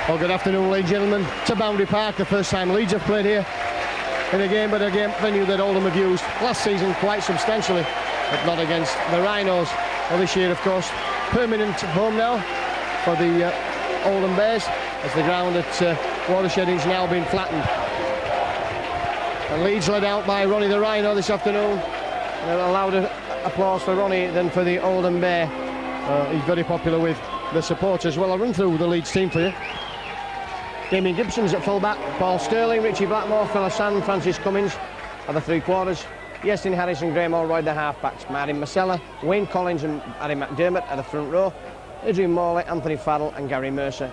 Well, good afternoon, ladies and gentlemen. To Boundary Park, the first time Leeds have played here in a game, but a game venue that Oldham have used last season quite substantially, but not against the Rhinos. Well, this year, of course, permanent home now for the Oldham Bears, as the ground at Watershed is now being flattened. And Leeds led out by Ronnie the Rhino this afternoon. And a louder applause for Ronnie than for the Oldham Bear. He's very popular with the supporters. Well, I'll run through the Leeds team for you. Damien Gibson's at full-back, Paul Sterling, Richie Blackmore, Phil Hassan, Francis Cummins are the three-quarters. Iestyn Harris and Graham Allroyd, the half-backs. Martin Masella, Wayne Collins and Barry McDermott are the front row. Adrian Morley, Anthony Farrell and Gary Mercer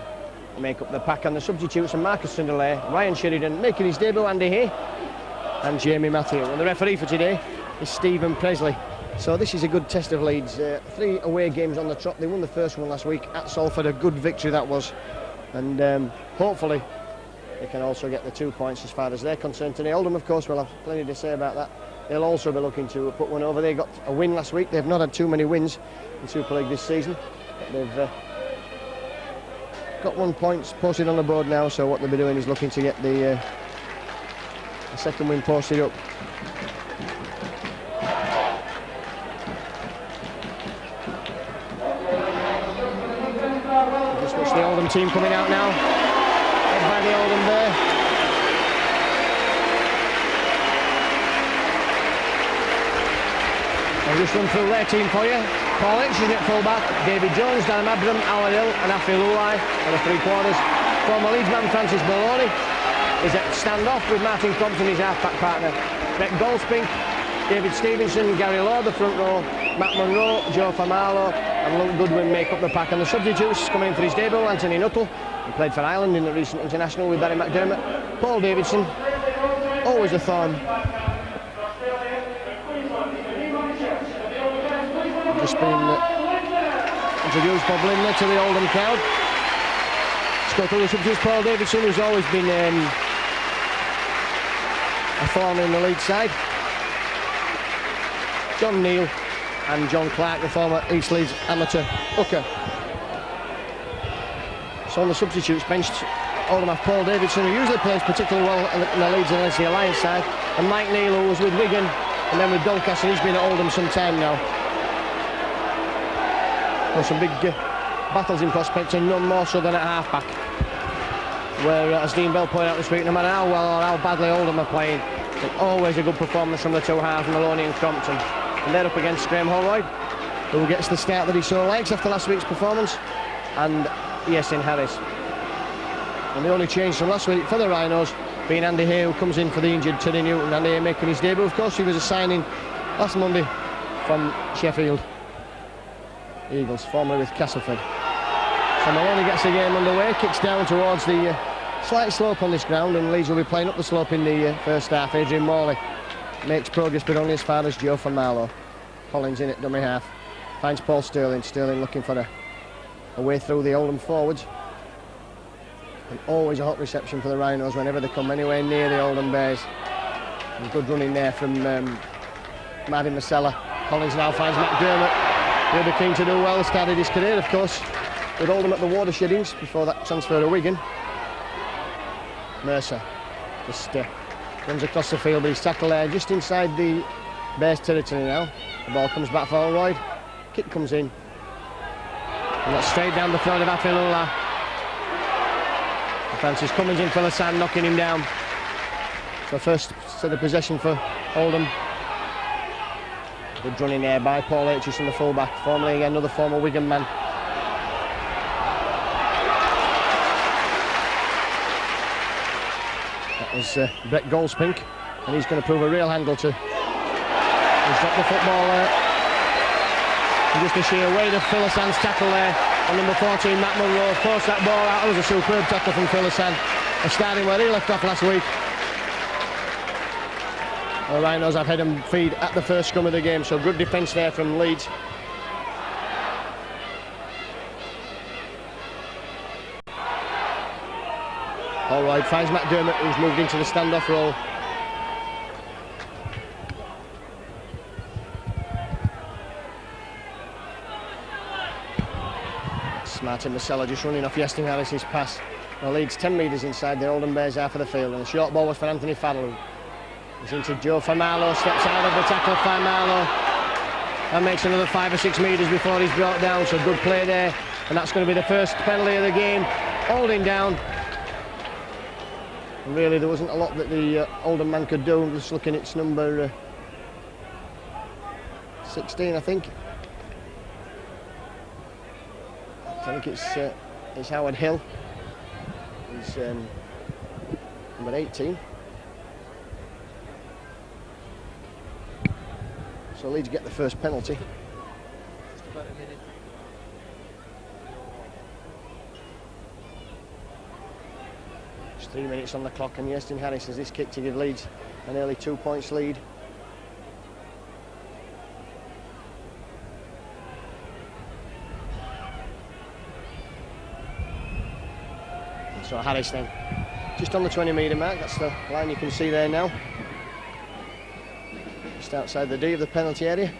make up the pack, and the substitutes are Marcus Sunderlay, Ryan Sheridan, making his debut, Andy Hay, and Jamie Matthew. And the referee for today is Stephen Presley. So this is a good test of Leeds. 3 away games on the trot. They won the first one last week at Salford, a good victory that was. And hopefully they can also get the 2 points as far as they're concerned today. Oldham, of course, will have plenty to say about that. They'll also be looking to put one over. They got a win last week. They've not had too many wins in Super League this season. But they've got 1 point posted on the board now, so what they'll be doing is looking to get the second win posted up. The Oldham team coming out now, led by the Oldham Bear. I'll just run through their team for you. Paul Hitchens at full-back, David Jones, Dan Abram, Alan Hill and Afi Lulai are the three-quarters. Former Leeds man Francis Maloney is at stand-off with Martin Compton, his half-back partner. Brett Goldspink, David Stevenson, Gary Law, the front row, Matt Munro, Joe Famalo and Luke Goodwin make up the pack. And the substitutes coming in for his debut, Anthony Nuttall, he played for Ireland in the recent international with Barry McDermott. Paul Davidson, always a thorn. Just been introduced Bob Lindley to the Oldham crowd. Let's go through the substitutes. Paul Davidson, who's always been a thorn in the Leeds side. John Neal and John Clark, the former East Leeds amateur hooker. So on the substitutes benched, Oldham have Paul Davidson, who usually plays particularly well in the Leeds and NC Alliance side, and Mike Neal, who was with Wigan and then with Doncaster. He's been at Oldham some time now. There's some big battles in prospect, and none more so than at half-back, where, as Dean Bell pointed out this week, no matter how well or how badly Oldham are playing, there's always a good performance from the two halves, Maloney and Crompton. And they're up against Graham Holroyd, who gets the start that he so likes after last week's performance, and Iestyn Harris. And the only change from last week for the Rhinos being Andy Hay, who comes in for the injured Teddy Newton. Andy Hay making his debut. Of course, he was a signing last Monday from Sheffield Eagles, formerly with Castleford. So Maloney gets the game underway, kicks down towards the slight slope on this ground, and Leeds will be playing up the slope in the first half. Adrian Morley makes progress, but only as far as Joe Famalo. Collins in at dummy half, finds Paul Sterling. Sterling looking for a way through the Oldham forwards. And always a hot reception for the Rhinos whenever they come anywhere near the Oldham Bears. And good running there from Martin Masella. Collins now finds McDermott. He'll be keen to do well. He started his career, of course, with Oldham at the Watershedings before that transfer to Wigan. Mercer just runs across the field, but he's tackled there just inside the Bears territory now. The ball comes back for Allroyd. Kick comes in. And that's straight down the throat of Afi Lulai. Francis Cummins in for the sand, knocking him down. So first set of possession for Oldham. Good running there by Paul Hitchens, the full-back, formerly another former Wigan man. That was Brett Goldspink, and he's going to prove a real handle to. He's dropped the football there. And just the sheer weight of Phil Hassan's tackle there on number 14, Matt Munro. Forced that ball out. That was a superb tackle from Phil Hassan. Starting where he left off last week. The Rhinos have had him feed at the first scrum of the game, so good defence there from Leeds. Allroyd finds McDermott, who's moved into the standoff role. Martin Masella just running off Iestyn Harris's pass. Well, Leeds 10 metres inside the Oldham Bears half of the field, and the short ball was for Anthony Farrell. He's into Joe Farmalo, steps out of the tackle. Farmalo and makes another 5 or 6 metres before he's brought down, so good play there, and that's going to be the first penalty of the game. Holding down. And really there wasn't a lot that the Oldham man could do. I'm just looking, it's number 16, I think. I think it's Howard Hill. He's number 18. So Leeds get the first penalty. Just 3 minutes on the clock, and Iestyn Harris has this kick to give Leeds an early 2 points lead. So Harris then, just on the 20 metre mark, that's the line you can see there now. Just outside the D of the penalty area.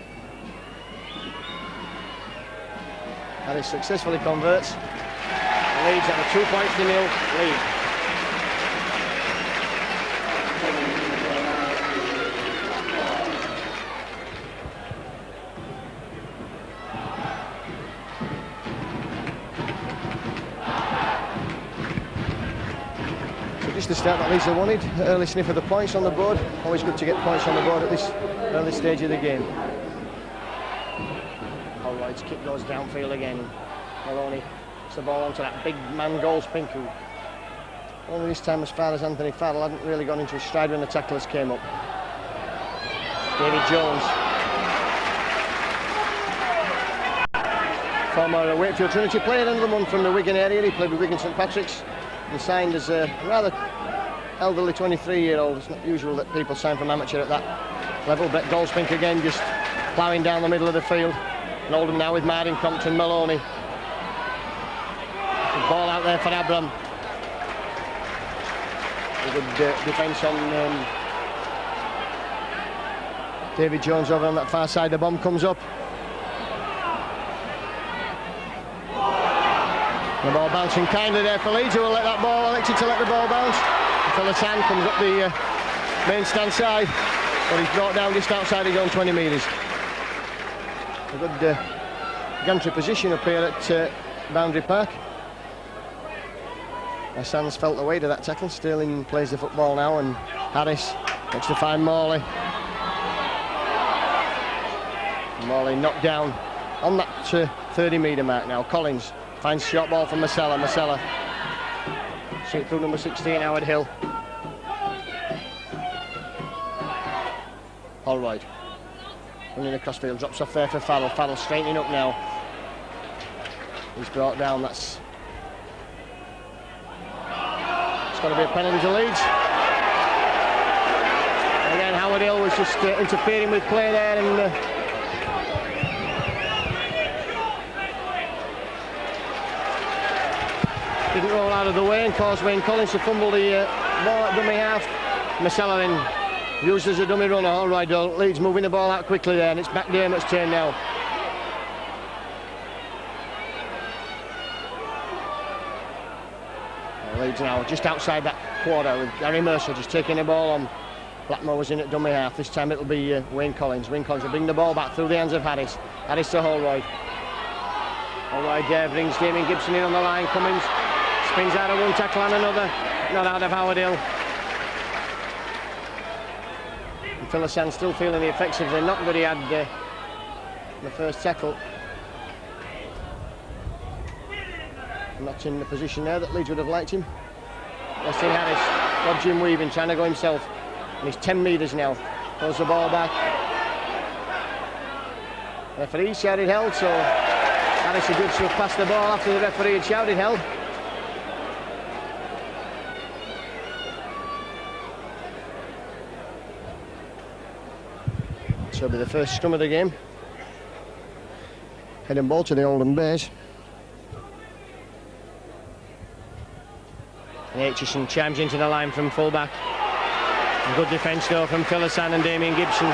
Harris successfully converts. Leeds have a 2-0 lead. Just the start that Leeds have wanted. Early sniff of the points on the board. Always good to get points on the board at this early stage of the game. All right, kick goes downfield again. Maloney puts the ball onto that big man Goldspink, who only this time as far as Anthony Farrell hadn't really gone into his stride when the tacklers came up. David Jones. Former Wakefield Trinity player, another one from the Wigan area. He played with Wigan St Patrick's and signed as a rather elderly 23-year-old. It's not usual that people sign from amateur at that level. Brett Goldspink again just ploughing down the middle of the field. And Oldham now with Martin Compton, Maloney. The ball out there for Abram. A good defence on David Jones over on that far side. The bomb comes up. The ball bouncing kindly there for Leeds, who will let that ball, elected to let the ball bounce until the sand comes up the main stand side, but he's brought down just outside his own 20 metres. A good gantry position up here at Boundary Park. Sands felt the weight of that tackle. Sterling plays the football now, and Harris looks to find Morley. Morley knocked down on that 30 metre mark now. Collins finds short ball from Masella. Masella straight through number 16, Howard Hill. Holroyd running across field, drops off there for Farrell. Farrell straightening up now. He's brought down. It's got to be a penalty to Leeds. And again, Howard Hill was just interfering with play there, and didn't roll out of the way and caused Wayne Collins to fumble the ball at dummy half. Masella then used as a dummy runner. All right, Leeds moving the ball out quickly there, and it's McDermott's turn now. Leeds now just outside that quarter with Gary Mercer just taking the ball on. Blackmore was in at dummy half. This time it'll be Wayne Collins. Wayne Collins will bring the ball back through the hands of Harris. Harris to Holroyd. Holroyd there brings Damien Gibson in on the line. Cummins spins out of one tackle and another. Not out of Howard Hill. And Philisan still feeling the effects of the knock that he had the first tackle. Not in the position there that Leeds would have liked him. Iestyn Harris dodging, weaving, trying to go himself. And he's 10 metres now. Throws the ball back. Referee shouted held, so Harris had to have passed the ball after the referee had shouted held. So it'll be the first scrum of the game. Heading ball to the Oldham Bears. And Aitchison chimes into the line from full-back. Good defence though from Philisan and Damien Gibson.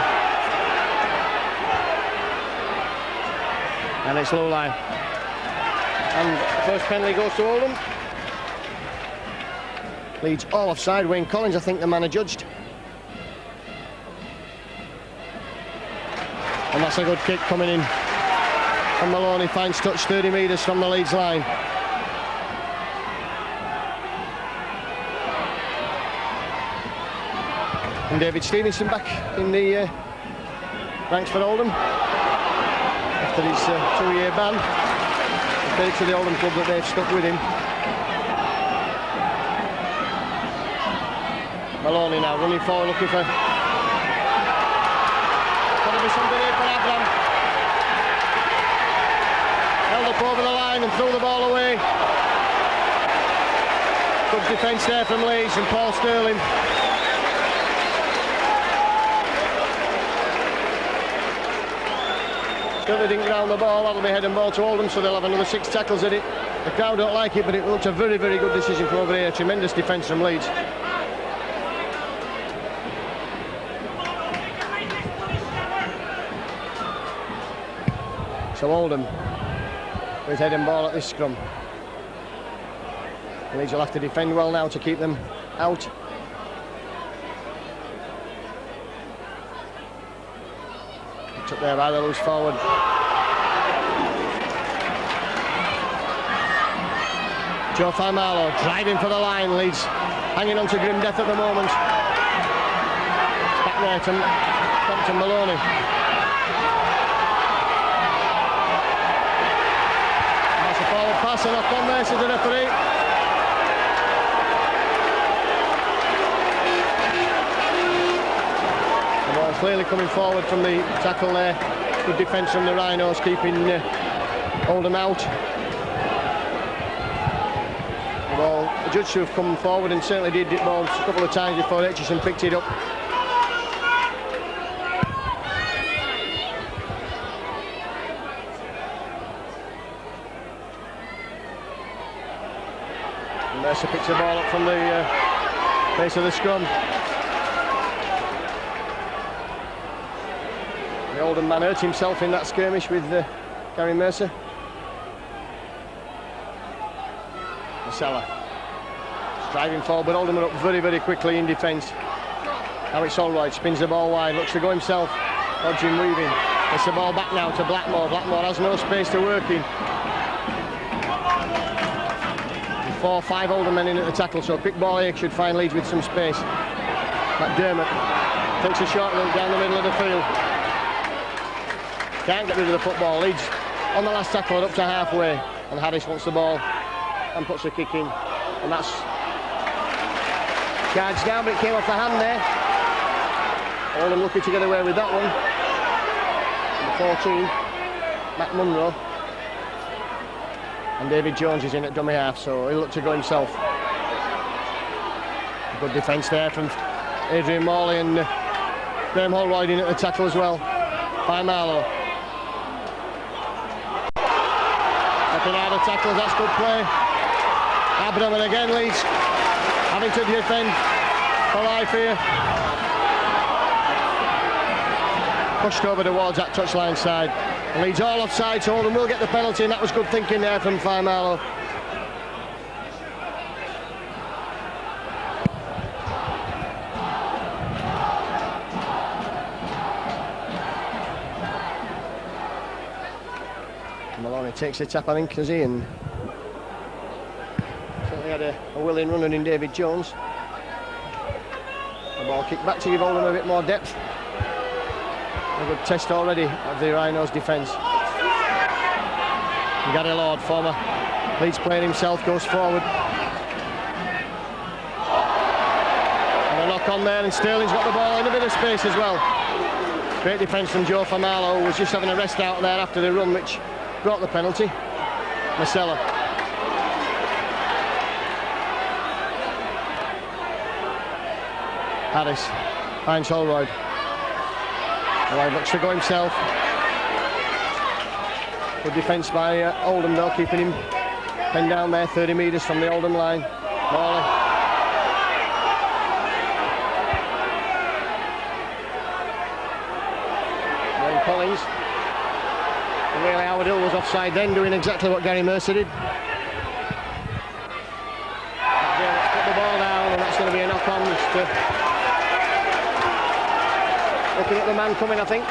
And it's low line. And the first penalty goes to Oldham. Leeds all offside. Wayne Collins, I think, the man adjudged. And that's a good kick coming in. And Maloney finds touch 30 metres from the Leeds line. And David Stevenson back in the ranks for Oldham after his 2-year ban. Credit to the Oldham club that they've stuck with him. Maloney now running forward, looking for... Got to be something here for Abram. Held up over the line and threw the ball away. Good defence there from Leeds and Paul Sterling. They didn't ground the ball. That'll be head and ball to Oldham, so they'll have another 6 tackles at it. The crowd don't like it, but it looks a very, very good decision from over here. Tremendous defence from Leeds. So Oldham with head and ball at this scrum. Leeds will have to defend well now to keep them out. Up there by the loose forward. Joe Farmalo driving for the line. Leeds hanging on to grim death at the moment. It's back there to Compton Maloney. That's a forward pass and knock on there, says the referee. Clearly coming forward from the tackle there. Good defence from the Rhinos, keeping Oldham out. Well, the judge should have come forward and certainly did it balls a couple of times before Etchison picked it up. And Mercer picks the ball up from the base of the scrum. The Oldham man hurt himself in that skirmish with Gary Mercer. Marcella driving forward, but Oldham are up very, very quickly in defence. Now it's Allroyd, spins the ball wide, looks to go himself, dodging, weaving. It's the ball back now to Blackmore. Blackmore has no space to work in. 4 or 5 Oldham men in at the tackle, so a quick ball here should find Leeds with some space. McDermott takes a short look down the middle of the field. Can't get rid of the football. Leeds on the last tackle up to halfway, and Harris wants the ball and puts a kick in, and that's charged down, but it came off the hand there. Oldham lucky to get away with that one. Number 14, Matt Munro, and David Jones is in at dummy half, so he'll look to go himself. Good defence there from Adrian Morley, and Graham Holroyd in at the tackle as well by Marlowe. Looking out of tackles, that's good play. Abram, and again Leeds having to defend for life here. Pushed over towards that touchline side. Leeds all offside, so Oldham will get the penalty, and that was good thinking there from Farmalo. Maloney takes the tap, I think, does he? And certainly had a willing runner in David Jones. The ball kicked back to give Oldham a bit more depth. A good test already of the Rhinos' defence. Gary Lord, former Leeds player himself, goes forward. And a knock on there, and Sterling's got the ball in a bit of space as well. Great defence from Joe Farmalo, who was just having a rest out there after the run, which brought the penalty. Marcella. Harris finds Holroyd. Holroyd looks to go himself. Good defence by Oldham though, keeping him pinned down there 30 metres from the Oldham line. Morley. Wayne Collins. And really Howard Hill was offside then, doing exactly what Gary Mercer did. Let's put the ball down, looking at the man coming, I think.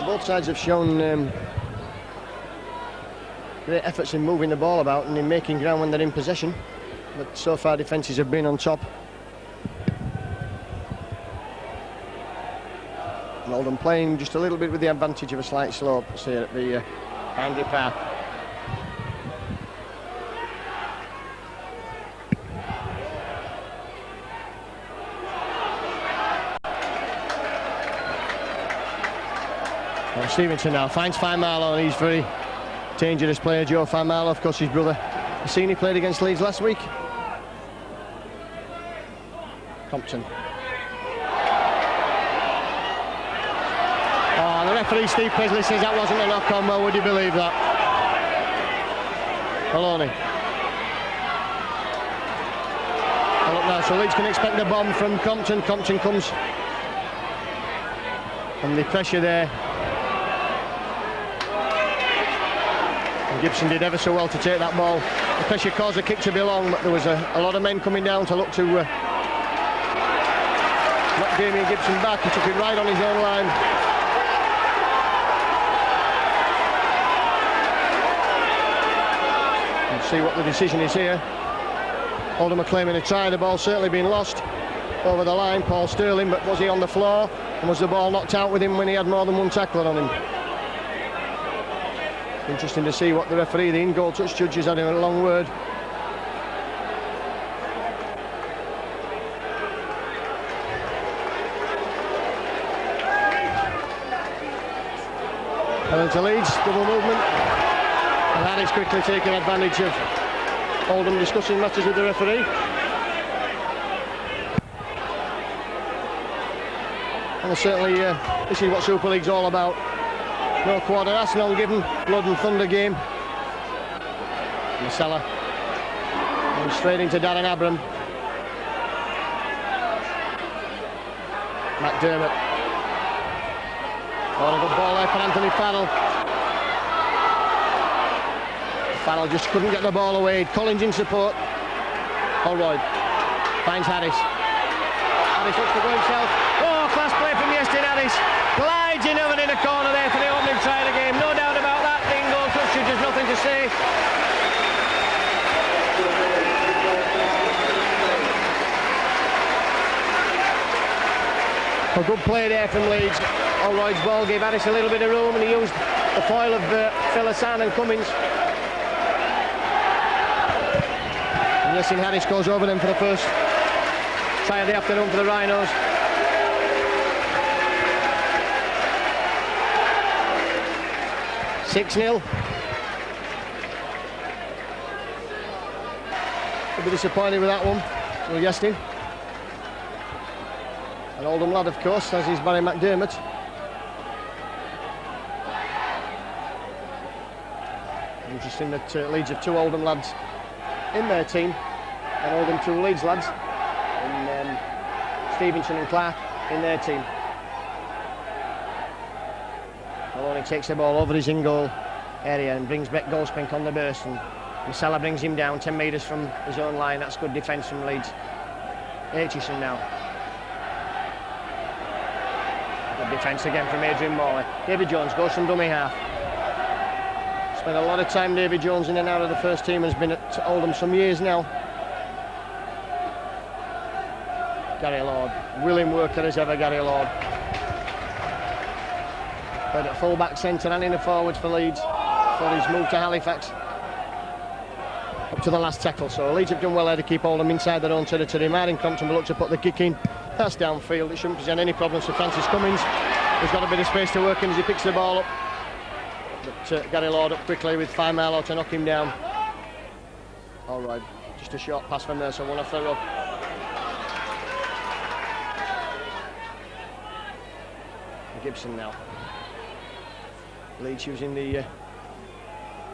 Both sides have shown great efforts in moving the ball about and in making ground when they're in possession, but so far defences have been on top. And Oldham playing just a little bit with the advantage of a slight slope here at the boundary park. Well, Stevenson now finds Marlow, and he's very dangerous player, Joe Marlow. Of course, his brother, the seen he played against Leeds last week. Compton. Oh, the referee Steve Presley says that wasn't a knock on. Well, would you believe that? Maloney. Oh, look now, so Leeds can expect a bomb from Compton. Compton comes, and the pressure there. And Gibson did ever so well to take that ball. The pressure caused the kick to be long, but there was a lot of men coming down to look to knock Damien Gibson back. He took it right on his own line. And see what the decision is here. Oldham are claiming a try. The ball certainly been lost over the line, Paul Sterling, but was he on the floor? And was the ball knocked out with him when he had more than one tackler on him? Interesting to see what the referee, the in-goal touch judge, has had a long word. Penalty Leeds, double movement. And Harris quickly taking advantage of Oldham discussing matters with the referee. And certainly this is what Super League's all about. No quarter, that's no given. Blood and thunder game. Masella. And straight into Darren Abram. McDermott. Oh, a good ball there for Anthony Farrell. Farrell just couldn't get the ball away. Collins in support. Holroyd finds Harris. Harris looks to go himself. Oh, class play from Yestin Harris. Glides in over in the corner there for the opening try of the game. No doubt about that. The in-goal touch, just nothing to say. A good play there from Leeds. Holroyd's ball gave Harris a little bit of room, and he used the foil of Philasan and Cummins. And Yessin Harris goes over them for the first try of the afternoon for the Rhinos. (6-0). A bit disappointed with that one. So Yestin. An Oldham lad, of course, as is Barry McDermott. Interesting that Leeds have two Oldham lads in their team, and Oldham two Leeds lads, and Stevenson and Clark in their team. Maloney takes the ball over his in-goal area and brings back Goldspink on the burst, and Masella brings him down 10 metres from his own line. That's good defence from Leeds. Aitchison now. Good defence again from Adrian Morley. David Jones goes from dummy half. Spent a lot of time, David Jones, in and out of the first team, has been at Oldham some years now. Gary Lord, willing worker as ever, Gary Lord. Played at full-back centre and in the forwards for Leeds for his move to Halifax. Up to the last tackle, so Leeds have done well there to keep Oldham inside their own territory. Martin Compton will look to put the kick in. That's downfield, it shouldn't present any problems for Francis Cummins. He's got a bit of space to work in as he picks the ball up. But Gary Lord up quickly with Marlow to knock him down. All right, just a short pass from there, so one off the rope. Gibson now. Leeds using the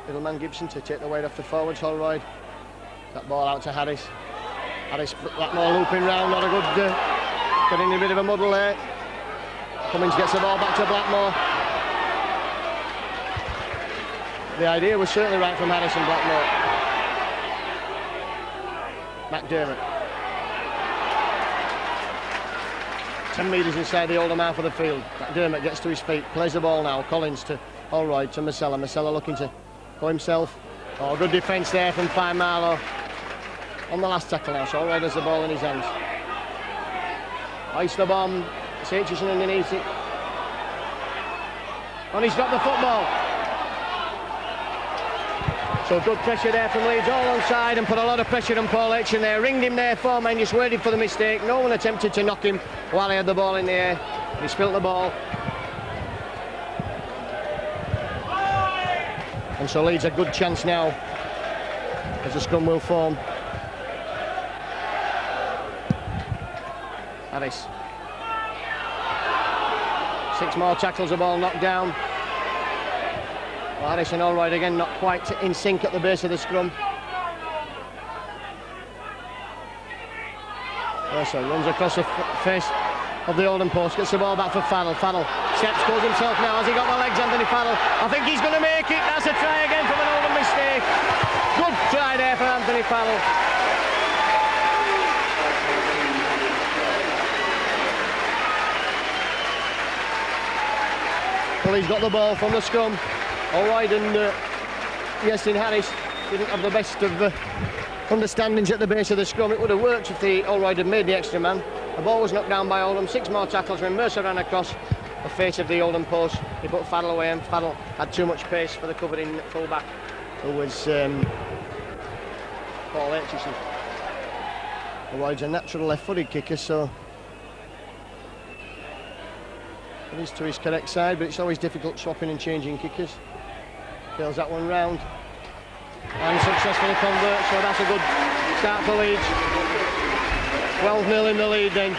little man Gibson to take the weight off the forwards. Holroyd. That ball out to Harris. Harris, Blackmore looping round, not a good, getting in a bit of a muddle there. Cummins gets the ball back to Blackmore. The idea was certainly right from Harris and Blackmore. McDermott. 10 metres inside the Oldham half of the field. McDermott gets to his feet, plays the ball now. Collins to Allroyd to Masella. Masella looking to go himself. Oh, good defence there from Marlow. On the last tackle now, so Allroyd has the ball in his hands. Hoist the bomb. It's Aitchison underneath it. And he's got the football. So good pressure there from Leeds, all onside, and put a lot of pressure on Paul Aitchison there. Ringed him there, 4 men just waited for the mistake. No one attempted to knock him while he had the ball in the air. He spilt the ball. And so Leeds a good chance now as the scrum will form. Harris. 6 more tackles, the ball knocked down. Well, Harris and Allroyd again not quite in sync at the base of the scrum. Mercer runs across the face of the Oldham post, gets the ball back for Farrell. Farrell steps, goes himself now. Has he got the legs, Anthony Farrell? I think he's going to make it. That's a try again from an Oldham mistake. Good try there for Anthony Farrell. Well, he's got the ball from the scrum. Allroyd and Iestyn Harris didn't have the best of understandings at the base of the scrum. It would have worked if the Allroyd had made the extra man. The ball was knocked down by Oldham. 6 more tackles when Mercer ran across the face of the Oldham post. He put Farrell away, and Farrell had too much pace for the covering fullback, who was Paul Aitchison. Allroyd's a natural left-footed kicker, so it is to his correct side, but it's always difficult swapping and changing kickers. Kills that one round and successfully converts, so that's a good start for Leeds. 12-0 in the lead then.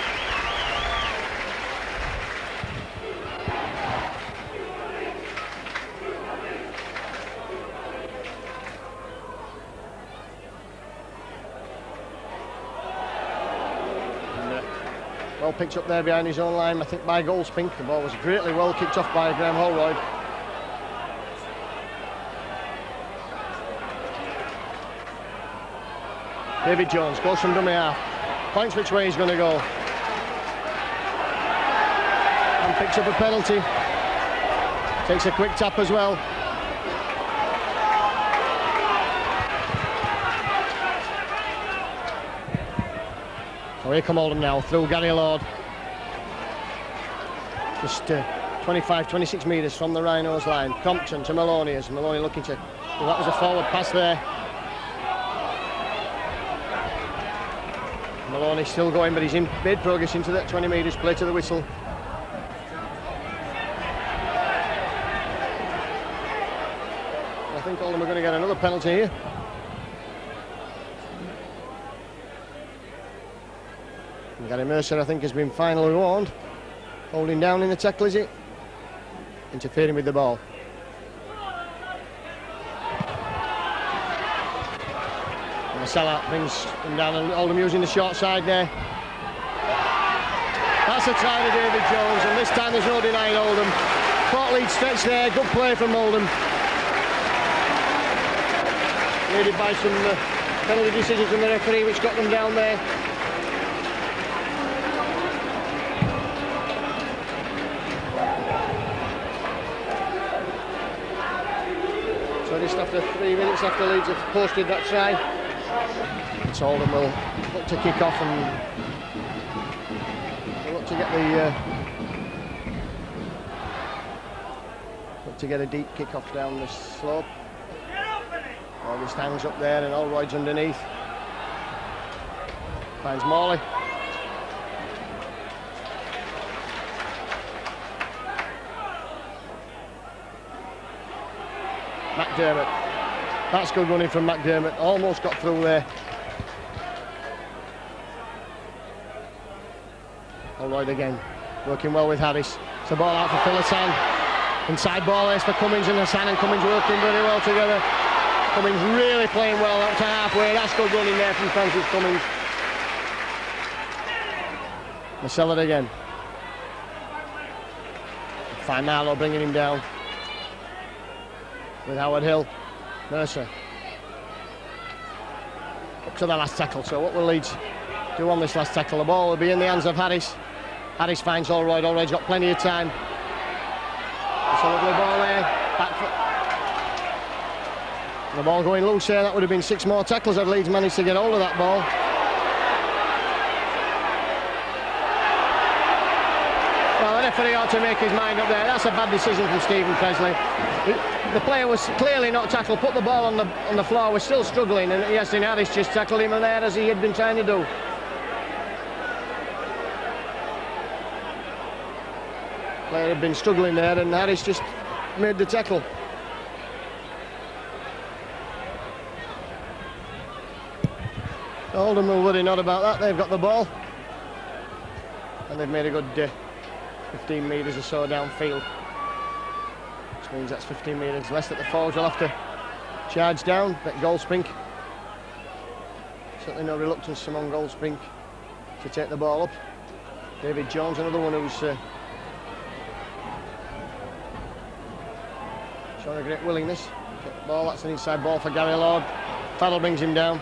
Well picked up there behind his own line, I think by Goldspink. The ball was greatly well kicked off by Graham Holroyd. David Jones goes from dummy half, points which way he's going to go, and picks up a penalty. Takes a quick tap as well. So here come Oldham now, through Gary Lord. Just 25, 26 metres from the Rhinos line. Compton to Maloney, as Maloney looking to... Well, that was a forward pass there. Maloney still going, but he's made progress into that 20 metres, play to the whistle. I think Oldham are going to get another penalty here. And Gary Mercer, I think, has been finally warned. Holding down in the tackle, is it? Interfering with the ball. Masella brings him down, and Oldham using the short side there. That's a try to David Jones, and this time there's no denying Oldham. Caught lead stretch there, good play from Oldham. Aided by some penalty decisions from the referee, which got them down there. So just after 3 minutes after Leeds have posted that try, so Oldham will look to kick off and look to get a deep kick off down the slope. August hangs up there and Allroyd's underneath. Finds Morley. McDermott. That's good running from McDermott. Almost got through there. Allroyd again, working well with Harris. It's a ball out for Phillisan. Inside ball is for Cummings and Hassan, and Cummings working very well together. Cummings really playing well up to halfway. That's good running there from Francis Cummings. Masella again. Fine Marlow bringing him down. With Howard Hill. Mercer. up to the last tackle. So what will Leeds do on this last tackle? The ball will be in the hands of Harris. Harris finds Allroyd. Allroyd's got plenty of time. It's a lovely ball there. Back foot. The ball going loose there. That would have been 6 more tackles had Leeds managed to get hold of that ball. Well, the referee ought to make his mind up there. That's a bad decision from Stephen Presley. The player was clearly not tackled, put the ball on the floor, was still struggling, and Yasin Harris just tackled him there as he had been trying to do. Player had been struggling there, and Harris just made the tackle. Oldham will worry not about that. They've got the ball, and they've made a good 15 metres or so downfield, which means that's 15 metres less that the forwards will have to charge down. But Goldspink, certainly no reluctance among Goldspink to take the ball up. David Jones, another one who's showing a great willingness. Take the ball, that's an inside ball for Gary Lord. Farrell brings him down.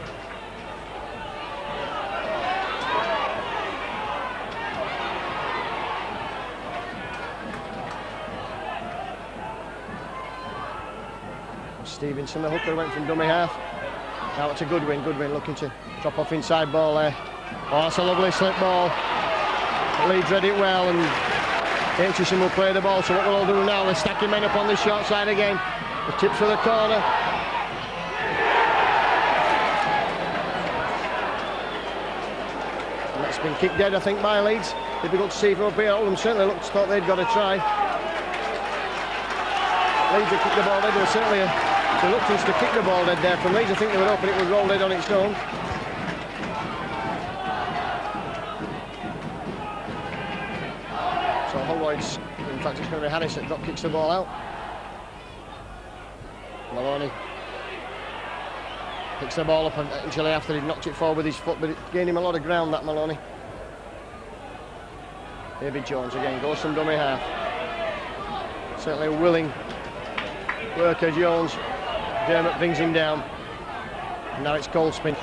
Stevenson, the hooker, went from dummy half. Now it's a Goodwin looking to drop off inside ball there. Oh, that's a lovely slip ball. Leeds read it well, and Aitchison will play the ball. So what we'll all do now, they're stacking men up on this short side again. The tips for the corner. And that's been kicked dead, I think, by Leeds. Difficult to see from up here. Oldham certainly thought they'd got a try. Leeds have kicked the ball dead. There was certainly a reluctance to kick the ball dead there from Leeds. I think they were hoping it would roll dead on its own. So Holroyd's, in fact it's going to be Harris that drop kicks the ball out. Maloney picks the ball up eventually after he'd knocked it forward with his foot, but it gained him a lot of ground, that Maloney. David Jones again goes from dummy half. Certainly a willing worker, Jones. Dermot brings him down. And now it's Goldspin.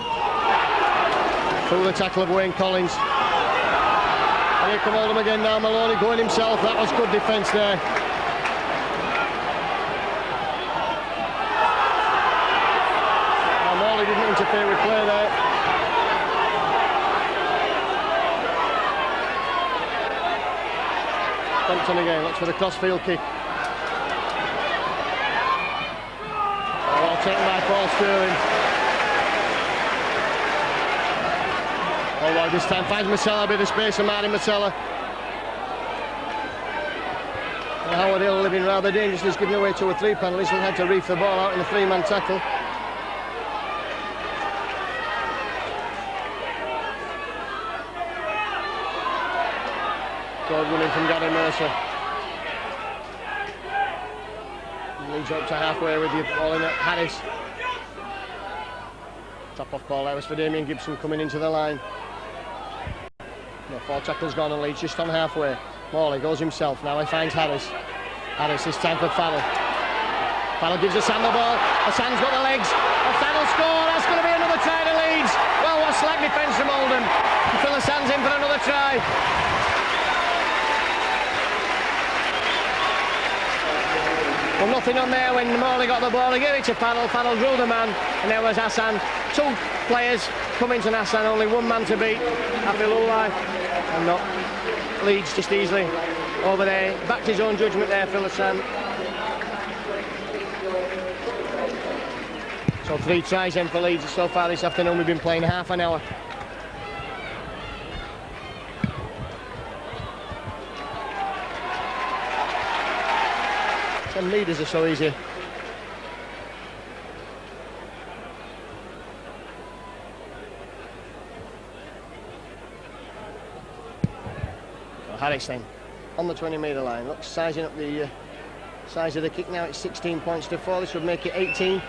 Through the tackle of Wayne Collins. And here come Oldham again now. Maloney going himself. That was good defence there. Now Morley didn't interfere with play there. Compton again, looks for the crossfield kick. Taken by Paul Sterling. Allroyd this time finds Masella, a bit of space for Martin Masella. And Howard Hill living rather dangerously, he's given away 2 or 3 penalties and had to reef the ball out in a 3-man tackle. Good running from Gary Mercer. Leads up to halfway with the ball in at Harris. Top off ball there was for Damien Gibson coming into the line. No, 4 tackles gone and Leeds just on halfway. Morley goes himself, now he finds Harris. Harris this time for Farrell. Farrell gives Hassan the ball. Hassan's got the legs. Farrell score, that's going to be another try to Leeds. Well, what slack defence from Oldham. Phil Hassan's in for another try. Well, nothing on there when Morley got the ball. He gave it to Farrell. Farrell drew the man, and there was Hassan. 2 players coming to Hassan, only 1 man to beat. Abdullah, and not Leeds just easily over there. Backed his own judgment there, Phil Hassan. So 3 tries then for Leeds so far this afternoon. We've been playing half an hour. 10 metres or so easy. Harris then on the 20-metre line. Looks sizing up the size of the kick now. It's 16 points to 4. This would make it 18.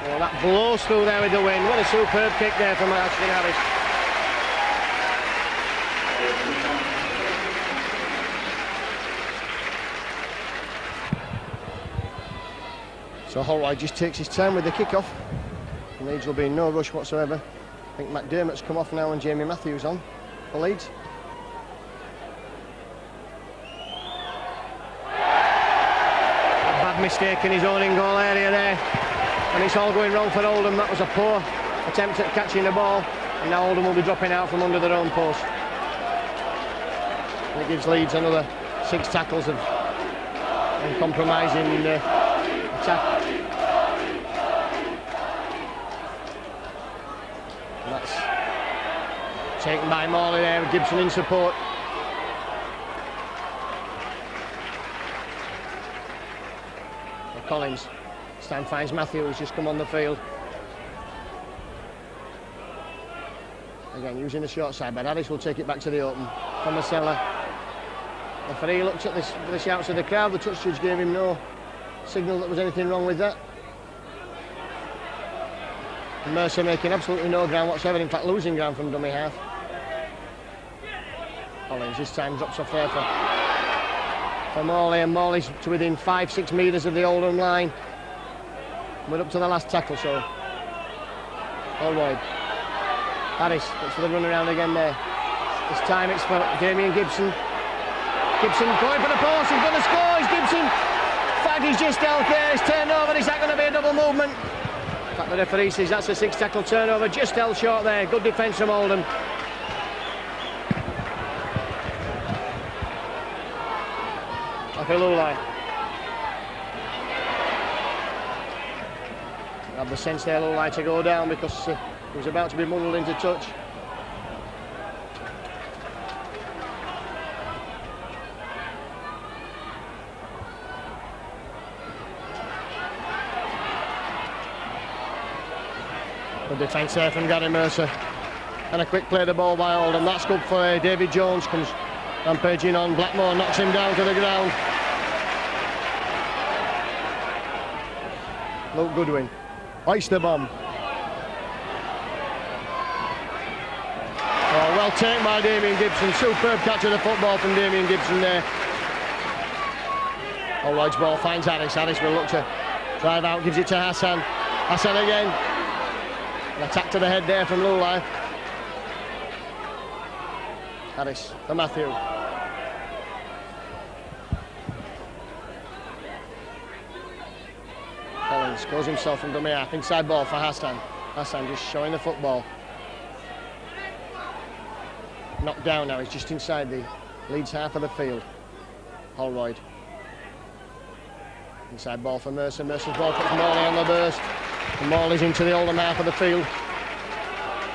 Well, that blows through there with the wind. What a superb kick there from Ashley Harris. So Holroyd just takes his time with the kick-off. And Leeds will be in no rush whatsoever. I think McDermott's come off now and Jamie Matthews on for Leeds. A bad mistake in his own in-goal area there, and it's all going wrong for Oldham. That was a poor attempt at catching the ball, and now Oldham will be dropping out from under their own post. And it gives Leeds another 6 tackles of uncompromising attack. And that's taken by Morley there, with Gibson in support. And Collins, this time finds Matthew, who's just come on the field. Again, using the short side, but Harris will take it back to the open. From Marcella. The referee looked at the shouts of the crowd. The touch judge gave him no signal that there was anything wrong with that. And Mercer making absolutely no ground whatsoever, in fact losing ground from dummy half. Collins this time drops off there for Morley, and Morley's to within 5-6 metres of the Oldham line. We're up to the last tackle, so all wide. Harris looks for the run around again there. This time it's for Damien Gibson. Gibson going for the post, he's going to score, it's Gibson. In fact, he's just out there, it's turned over, is that going to be a double movement? In fact, the referee says that's a 6 tackle turnover, just held short there. Good defence from Oldham. Lulai. I have the sense there, Lulai, to go down because he was about to be muddled into touch. Good defence there from Gary Mercer. And a quick play the ball by Oldham. That's good for David Jones. Comes rampaging on. Blackmore knocks him down to the ground. Luke Goodwin. Oyster bomb. Oh, well taken by Damien Gibson. Superb catch of the football from Damien Gibson there. Allroyd's ball finds Harris. Harris will look to drive out. Gives it to Hassan. Hassan again. An attack to the head there from Lulai. Harris for Matthew. Collins goes himself from dummy half. Inside ball for Hassan. Hassan just showing the football. Knocked down now. He's just inside the Leeds half of the field. Holroyd. Inside ball for Mercer. Mercer's ball puts Morley on the burst. And Morley's into the Oldham half of the field.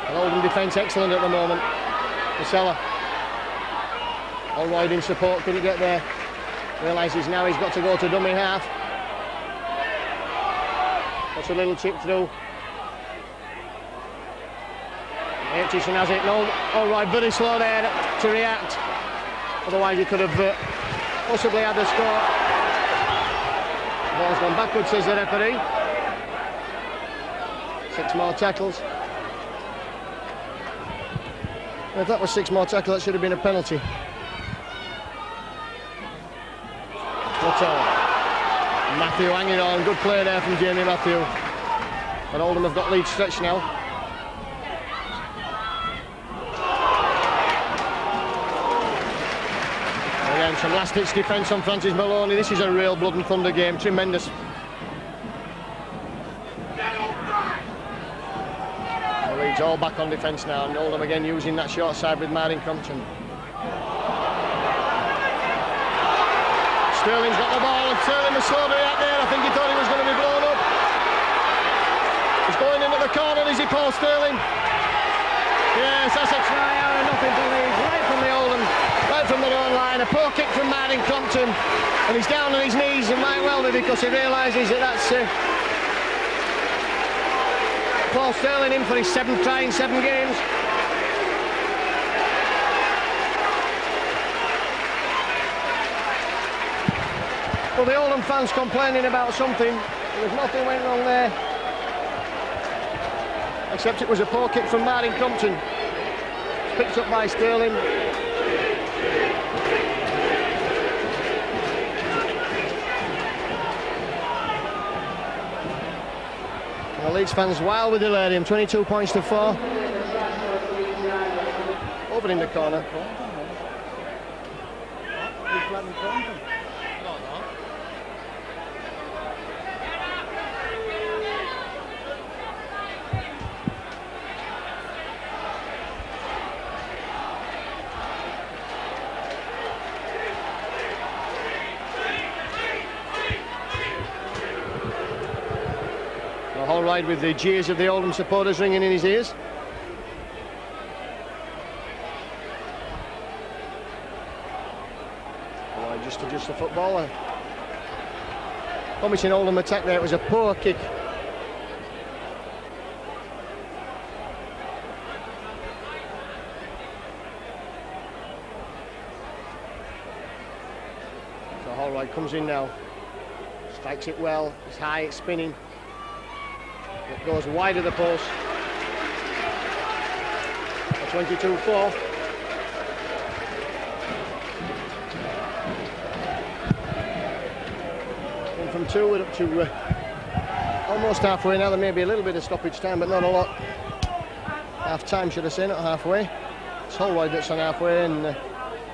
And Oldham defence excellent at the moment. Marcella. Holroyd in support, couldn't get there. Realises now he's got to go to dummy half. That's a little chip through. Aitchison has it. No, Holroyd very slow there to react. Otherwise he could have possibly had a score. Ball's gone backwards, says the referee. 6 more tackles. If that was 6 more tackles, that should have been a penalty. Matthew hanging on, good play there from Jamie Matthew. But Oldham have got Leeds stretched now. Again, some last-ditch defence on Francis Maloney. This is a real blood and thunder game, tremendous. The Leeds all back on defence now, and Oldham again using that short side with Martin Crompton. Sterling's got the ball, and Sterling was slow to react there. I think he thought he was going to be blown up. He's going into the corner, is he, Paul Sterling? Yes, that's a try out and nothing to Leeds. Right from the Oldham, right from their own line. A poor kick from Martin Crompton, and he's down on his knees, and might well be because he realises that that's Paul Sterling in for his 7th try in 7 games. Well, the Oldham fans complaining about something. There was nothing went wrong there. Except it was a poor kick from Martin Crompton. Picked up by Sterling. Leeds fans wild with delirium. 22 points to 4. Over in the corner. Holroyd with the jeers of the Oldham supporters ringing in his ears. Holroyd just adjusts the football. Promising Oldham attack there. It was a poor kick. So Holroyd comes in now. Strikes it well. It's high, it's spinning. It goes wide of the post. 22-4. One from two, we're up to almost halfway now. There may be a little bit of stoppage time, but not a lot. Half time, should I say, not halfway. It's Holroyd that's on halfway, and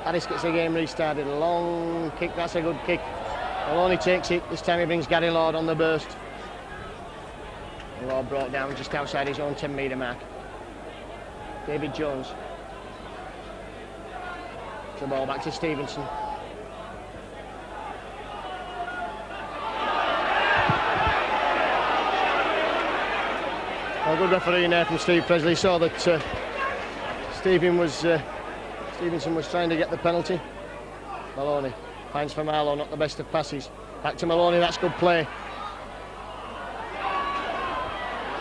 Harris gets the game restarted. A long kick, that's a good kick. Maloney takes it. This time he brings Gary Lord on the burst. Lord brought down just outside his own 10-metre mark. David Jones. The ball back to Stevenson. A good refereeing there from Steve Presley. Saw that Stevenson was trying to get the penalty. Maloney finds for Marlowe, not the best of passes. Back to Maloney, that's good play.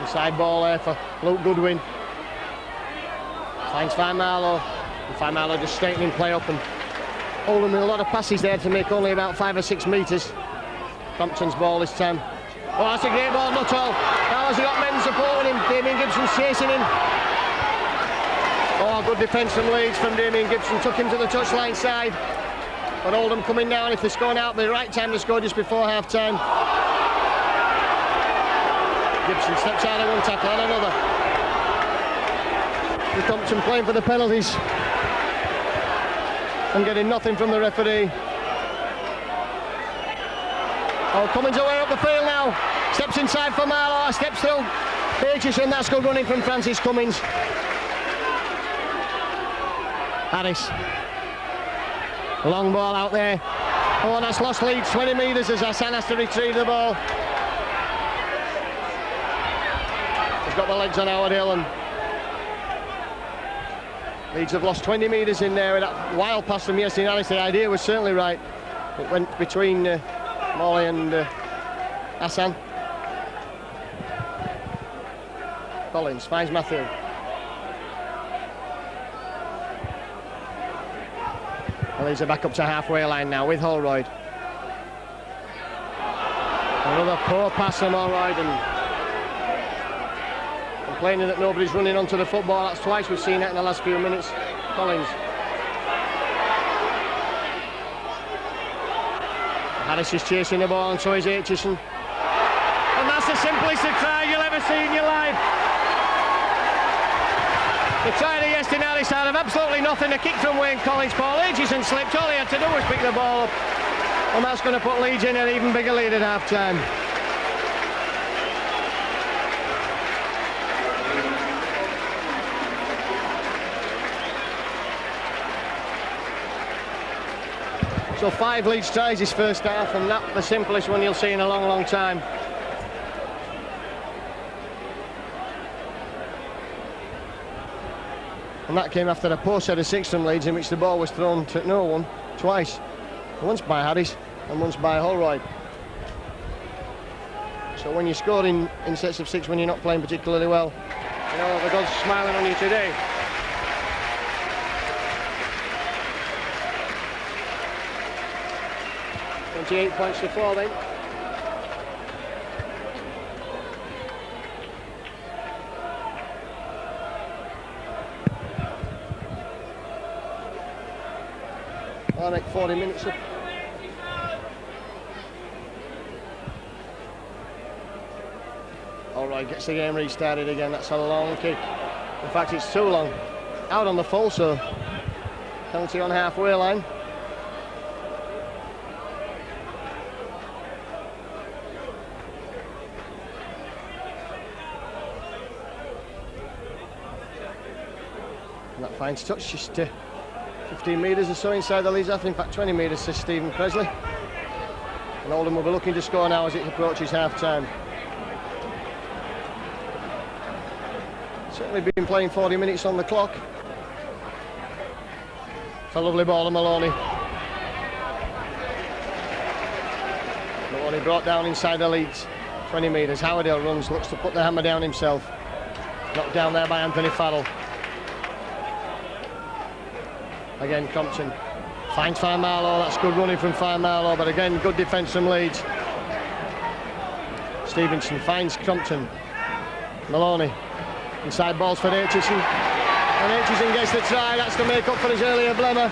Inside ball there for Luke Goodwin. Finds Marlowe. And Marlowe just straightening play up, and Oldham with a lot of passes there to make only about 5 or 6 metres. Compton's ball this time. Oh, that's a great ball, Nuttall. Now has he got men supporting him. Damien Gibson's chasing him. Oh, good defence from Leeds from Damien Gibson. Took him to the touchline side. But Oldham coming down. If they're scoring out, the right time to score just before half time. Gibson steps out of one tackle and another. The Compton playing for the penalties and getting nothing from the referee. Oh, Cummins away up the field now. Steps inside for Marlowe, steps through Pages, and that's good running from Francis Cummins. Harris. Long ball out there. Oh, that's lost Leeds 20 metres as Hassan has to retrieve the ball. He's got the legs on Howard Hill, and Leeds have lost 20 metres in there. That wild pass from Yasin Harris, the idea was certainly right. It went between Morley and Hassan. Collins finds Matthew. Well, Leeds are back up to halfway line now with Holroyd. Another poor pass from Holroyd, and complaining that nobody's running onto the football. That's twice we've seen it in the last few minutes. Collins. Harris is chasing the ball, and so is Aitchison. And that's the simplest try you'll ever see in your life. The try to Yasin Harris out of absolutely nothing. A kick from Wayne Collins. Paul Aitchison slipped. All he had to do was pick the ball up. And that's going to put Leeds in an even bigger lead at half-time. So 5 Leeds tries this first half, and that's the simplest one you'll see in a long, long time. And that came after a poor set of 6 from Leeds, in which the ball was thrown to no one twice. Once by Harris and once by Holroyd. So when you score in sets of 6 when you're not playing particularly well, you know the God's smiling on you today. .28 points to 4 then. I'll make 40 minutes up. Alright, gets the game restarted again. That's a long kick. In fact, it's too long. Out on the full, so penalty on halfway line. And that finds touch, just 15 metres or so inside the Leeds half. In fact, 20 metres, says Stephen Presley. And Oldham will be looking to score now as it approaches half-time. Certainly been playing 40 minutes on the clock. It's a lovely ball to Maloney. Maloney brought down inside the Leeds 20 metres. Howardale runs, looks to put the hammer down himself. Knocked down there by Anthony Farrell. Again, Crompton finds Fine Marlow. That's good running from Fine Marlow, but again, good defence from Leeds. Stevenson finds Crompton. Maloney. Inside balls for Aitchison. And Aitchison gets the try. That's to make up for his earlier blemmer.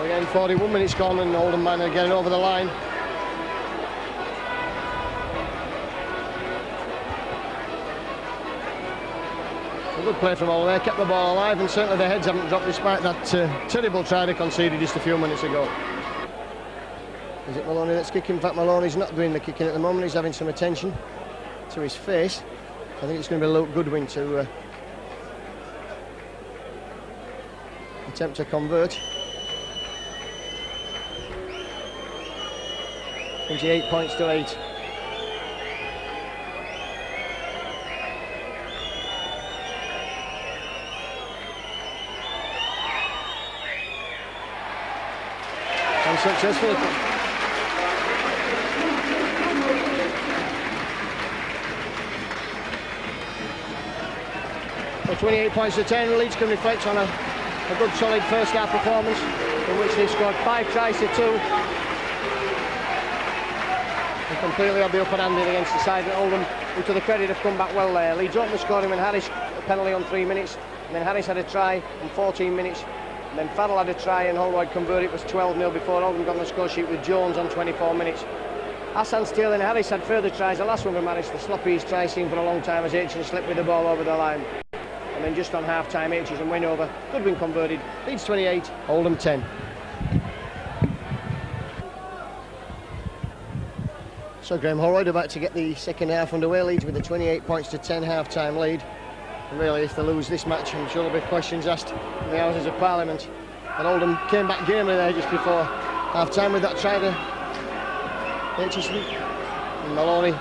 Again, 41 minutes gone and Oldham man are getting over the line. Good play from Oldham there, kept the ball alive, and certainly their heads haven't dropped despite that terrible try they conceded just a few minutes ago. Is it Maloney that's kicking? In fact, Maloney's not doing the kicking at the moment. He's having some attention to his face. I think it's going to be Luke Goodwin to attempt to convert. 28 points to 8. Unsuccessful. So 28 points to 10. Leeds can reflect on a good solid first half performance in which they scored 5 tries to 2 and completely had the upper hand against the side at Oldham, who to the credit have come back well there. Leeds opened the scoring when Harris a penalty on 3 minutes, and then Harris had a try on 14 minutes. And then Farrell had a try and Holroyd converted. It was 12-0 before Oldham got on the score sheet with Jones on 24 minutes. Hassan Steele and Harris had further tries. The last one from Harris, the sloppiest try seen for a long time, as Aitchison slipped with the ball over the line. And then just on half-time, Aitchison went over. Goodwin converted. Leeds 28, Oldham 10. So Graham Holroyd about to get the second half underway. Leeds with a 28 points to 10 half-time lead. And really, if they lose this match, I'm sure there'll be questions asked in the Houses of Parliament. And Oldham came back gamely there just before half-time with that try to Aitchison. And Maloney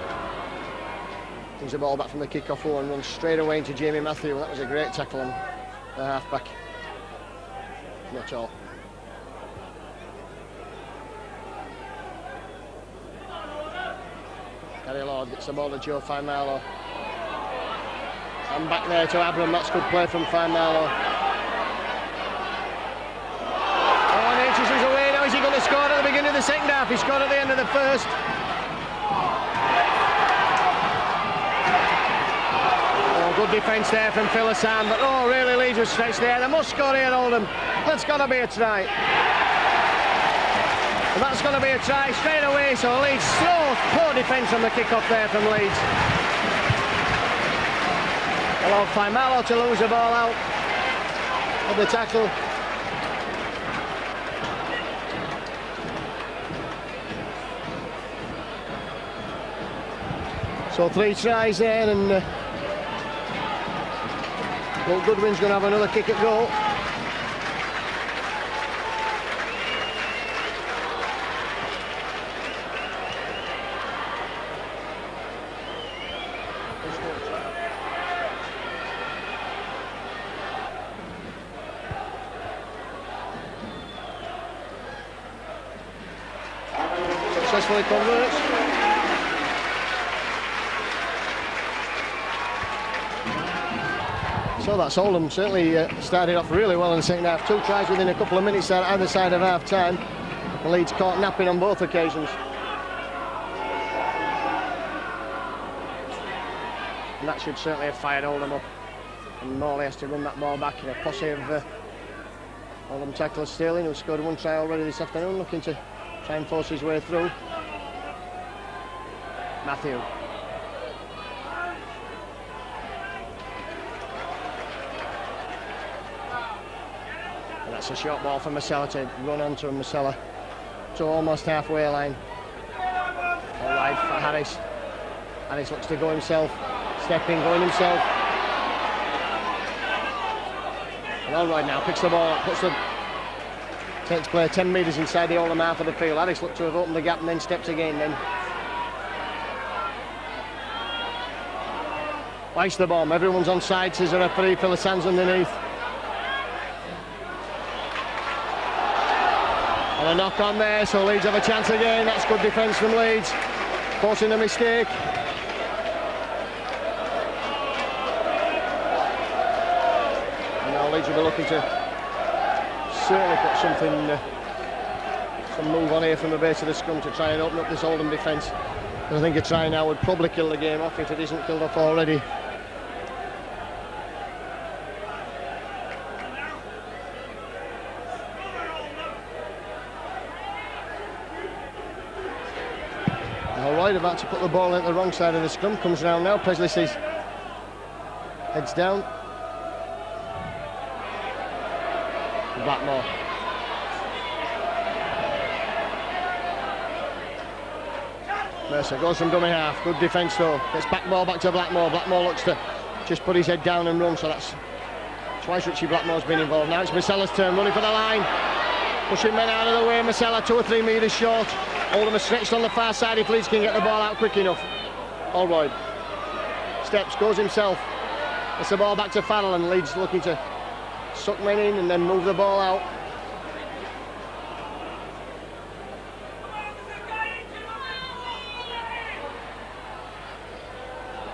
brings the ball back from the kick-off and runs straight away into Jamie Matthew. That was a great tackle on the half-back. Not all. Gary Lord gets the ball to Joe Fine Marlow. And back there to Abram. That's good play from Fine Marlow. Oh, and Aitchison's away now. Is he going to score at the beginning of the second half? He scored at the end of the first. Oh, good defence there from Phil Hassan, but oh, really Leeds was stretched there. They must score here at Oldham. That's got to be a try. And that's going to be a try straight away. So Leeds, slow, poor defence on the kick-off there from Leeds. Allowed Fine Marlow to lose the ball out of the tackle. So 3 tries there, and Luke Goodwin's going to have another kick at goal. Successfully converts. So that's Oldham certainly started off really well in the second half. 2 tries within a couple of minutes there either side of half time. The Leeds caught napping on both occasions. And that should certainly have fired Oldham up. And Morley has to run that ball back in a posse of Oldham tackler Sterling, who scored one try already this afternoon, looking to try and force his way through. Matthew. And that's a short ball for Masella to run onto Masella to almost halfway line. All right for Harris. Harris looks to go himself, stepping, going himself. And all right now, picks the ball up, takes play 10 metres inside the Oldham half of the field. Harris looked to have opened the gap and then steps again then. Likes the bomb, everyone's on side, says the referee, for the sands underneath. And a knock on there, so Leeds have a chance again. That's good defence from Leeds, forcing a mistake. And now Leeds will be looking to certainly put some move on here from the base of the scrum to try and open up this Oldham defence. I think a try now would probably kill the game off if it isn't killed off already. Alright, about to put the ball into the wrong side of the scrum, comes round now, Presley says heads down. Blackmore. Mercer goes from dummy half, good defence though, gets back ball back to Blackmore. Blackmore looks to just put his head down and run, so that's twice Richie Blackmore's been involved. Now it's Masella's turn, running for the line, pushing men out of the way. Masella 2 or 3 metres short. Oldham are stretched on the far side if Leeds can get the ball out quick enough. Allroyd steps, goes himself, gets the ball back to Farrell, and Leeds looking to suck men in and then move the ball out.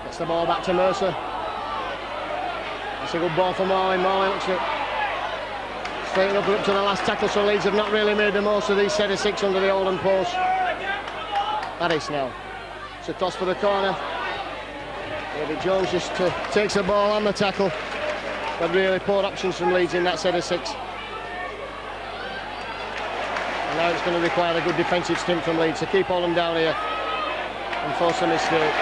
Gets the ball back to Mercer. That's a good ball for Morley. Morley looks to straighten up to the last tackle, so Leeds have not really made the most of these set of 6 under the Oldham post. Harris now. It's a toss for the corner. David Jones just takes the ball on the tackle. But really poor options from Leeds in that set of 6. And now it's going to require a good defensive stint from Leeds to keep Oldham down here and force a mistake.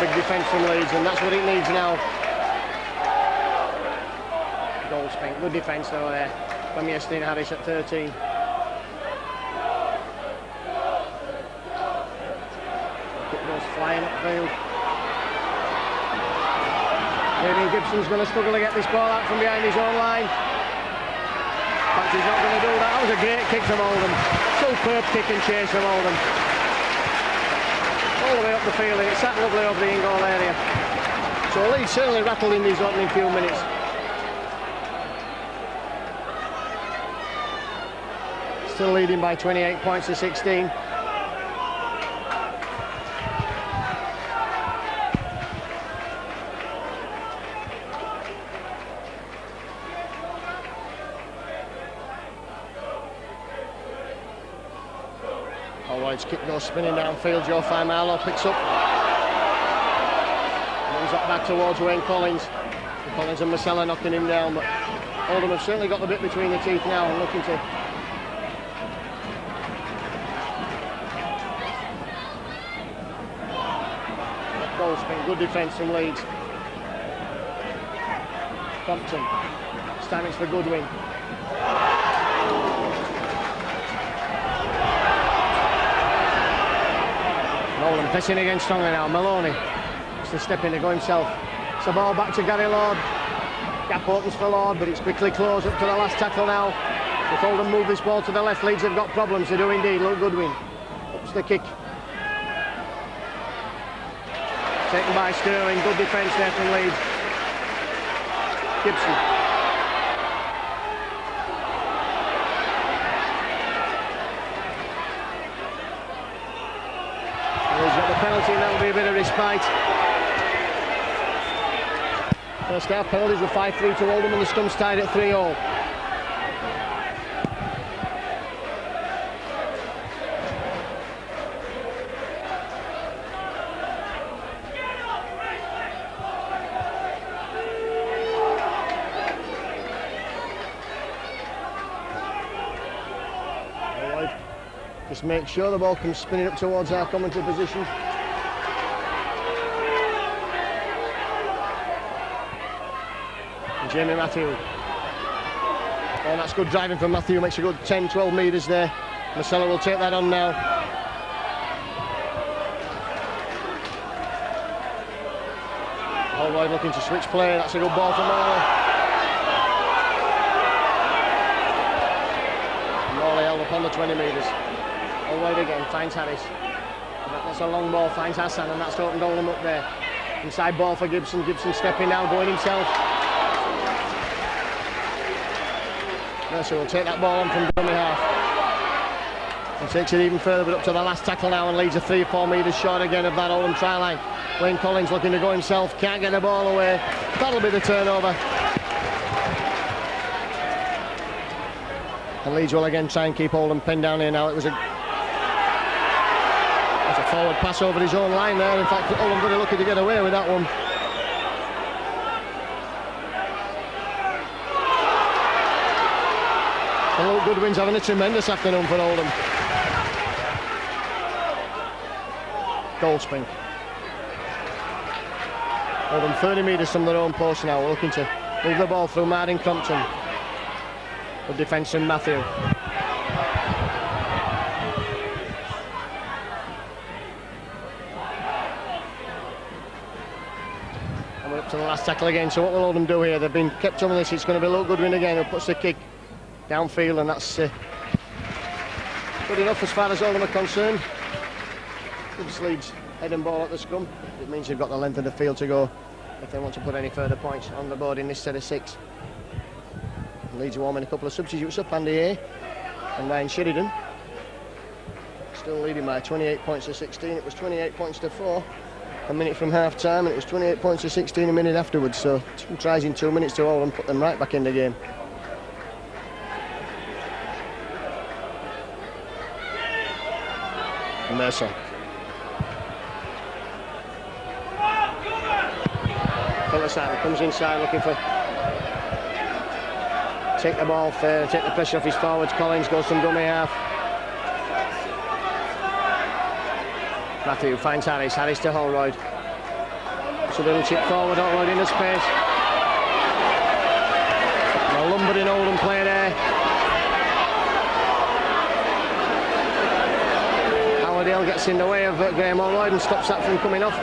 Big defence from Leeds, and that's what it needs now. Goal spent, good defence though there from Yestin Harris at 13. Kick goes flying upfield. Damien Gibson's going to struggle to get this ball out from behind his own line. But he's not going to do that. That was a great kick from Oldham. Superb kick and chase from Oldham. All the way up the field, and it sat lovely over the in-goal area. So Leeds certainly rattled in these opening few minutes. Still leading by 28 points to 16. Allroyd's kick goes spinning downfield. Joe Faimalo picks up. Moves that back towards Wayne Collins. Collins and Masella knocking him down, but Oldham have certainly got the bit between the teeth now and looking to goal spin. Good defence from Leeds. Compton. This time it's for Goodwin. Oldham pressing again strongly now. Maloney has to step in to go himself. It's the ball back to Gary Lord. Gap opens for Lord, but it's quickly closed up to the last tackle now. If Oldham move this ball to the left, Leeds have got problems. They do indeed. Look, Goodwin. Ups the kick. Taken by Sterling. Good defence there from Leeds. Gibson. He's got the penalty, and that'll be a bit of respite. First half penalties were 5-3 to Oldham, and the Scums tied at 3-all. just make sure the ball comes spinning up towards our commentary position. And Jamie Matthew. Oh, that's good driving from Matthew, makes a good 10-12 metres there. Masella will take that on now. Holroyd looking to switch play, that's a good ball from Morley. Morley held up on the 20 metres. Holroyd again, finds Harris. That's a long ball, finds Hassan, and that's opened Oldham up there. Inside ball for Gibson, Gibson stepping now, going himself. Mercer will take that ball on from dummy half. And takes it even further, but up to the last tackle now, and Leeds are 3 or 4 metres short again of that Oldham try line. Wayne Collins looking to go himself, can't get the ball away. That'll be the turnover. And Leeds will again try and keep Oldham pinned down here now. It was a forward pass over his own line there. In fact, Oldham very lucky to get away with that one. And Luke Goodwin's having a tremendous afternoon for Oldham. Goldspink. Oldham 30 metres from their own post now. We're looking to move the ball through Martin Crompton. Good defence from Matthew. And we're up to the last tackle again. So what will Oldham do here? They've been kept on this. It's going to be Luke Goodwin again who puts the kick downfield, and that's good enough as far as Oldham are concerned. Gives Leeds head and ball at the scrum. It means they've got the length of the field to go if they want to put any further points on the board in this set of 6. Leeds warming a couple of substitutes up, Andy A and Ryan Sheridan. Still leading by 28 points to 16. It was 28 points to 4 a minute from half time, and it was 28 points to 16 a minute afterwards. So 2 tries in 2 minutes to all and put them right back in the game. Mercer. Philosopher comes inside looking for take the ball fair, take the pressure off his forwards. Collins goes from dummy half. Matthew finds Harris, Harris to Holroyd. It's a little chip forward, Holroyd in the space. A lumbering Oldham play there. Howardale gets in the way of Graham Holroyd and stops that from coming off.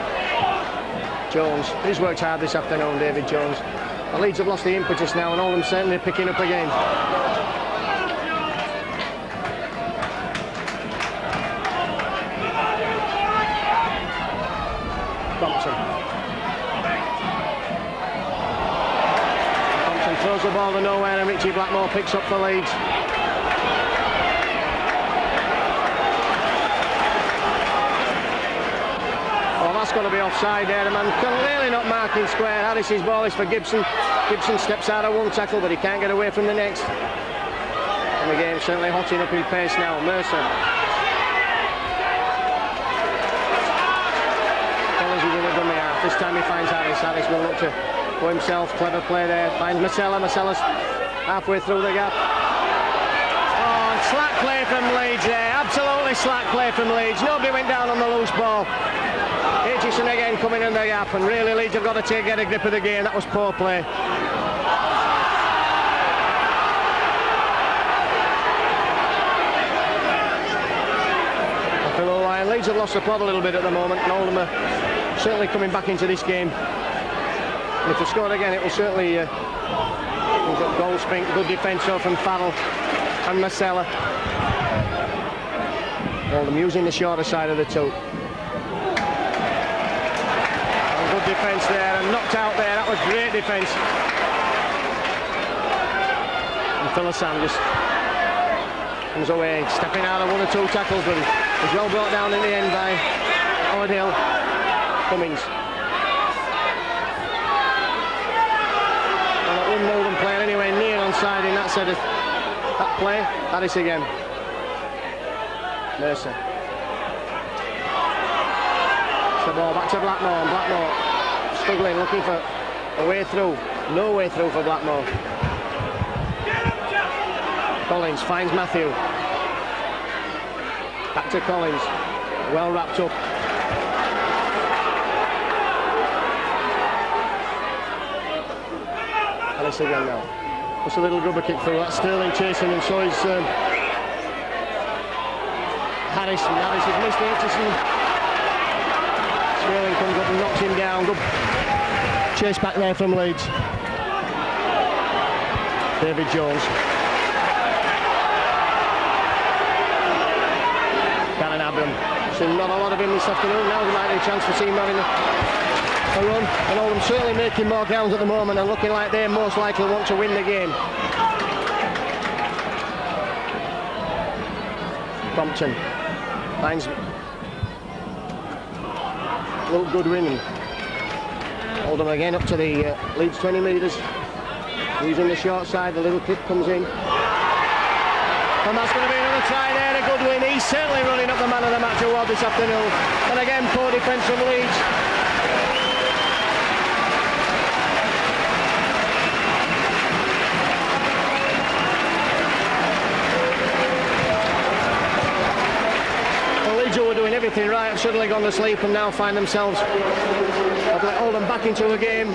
Jones, he's worked hard this afternoon, David Jones. The Leeds have lost the impetus now, and Oldham certainly picking up again. Thompson. Thompson throws the ball to nowhere, and Richie Blackmore picks up for Leeds. That's going to be offside there. The man clearly not marking square. Harris's ball is for Gibson. Gibson steps out of one tackle, but he can't get away from the next. And the game's certainly hotting up in pace now. Mercer. Collins is in a dummy half. This time he finds Harris. Harris will look to go himself. Clever play there. Finds Masella. Masella's halfway through the gap. Oh, slack play from Leeds there. Absolutely slack play from Leeds. Nobody went down on the loose ball. Aitchison again coming in the gap, and really Leeds have got to get a grip of the game. That was poor play. After a while, Leeds have lost the plot a little bit at the moment, and Oldham are certainly coming back into this game. And if they score again, it will certainly we've got Goldspink, good defence from Farrell and Masella. Oldham using the shorter side of the two. Good defence there, and knocked out there. That was great defence. And Philosopher just comes away, stepping out of 1 or 2 tackles, but he's well brought down in the end by Howard Hill. Cummings. Well, that wasn't Oldham player anywhere near onside in that set of that play. Harris again. Mercer. The ball back to Blackmore, and Blackmore struggling, looking for a way through. No way through for Blackmore. Collins finds Matthew. Back to Collins. Well wrapped up. Harris again now. Just a little rubber kick through that. Sterling chasing, and so is Harris. And Harris has missed Aitchison. Sterling comes up and knocks him down. Good chase back there from Leeds. David Jones. Darren Abram. Seen not a lot of him this afternoon. Now there might be a chance for seeing him having a run. And Oldham certainly making more grounds at the moment and looking like they most likely want to win the game. Compton finds Luke Goodwin, and Oldham again up to the Leeds 20 metres. Using the short side, the little kick comes in. And that's going to be another try there to Goodwin. He's certainly running up the man of the match award this afternoon. And again, poor defence from Leeds. Leeds, who were doing everything right, have suddenly gone to sleep and now find themselves let Oldham back into the game.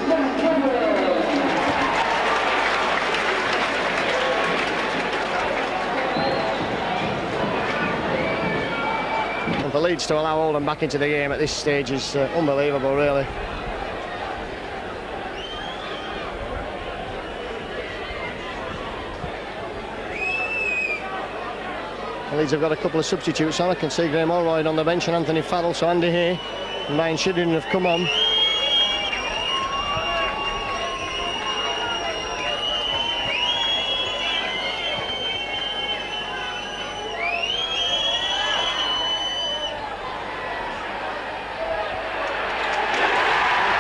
And for Leeds to allow Oldham back into the game at this stage is unbelievable, really. Leeds have got a couple of substitutes on. I can see Graham Allroyd on the bench and Anthony Farrell, so Andy here and Ryan Sheridan have come on.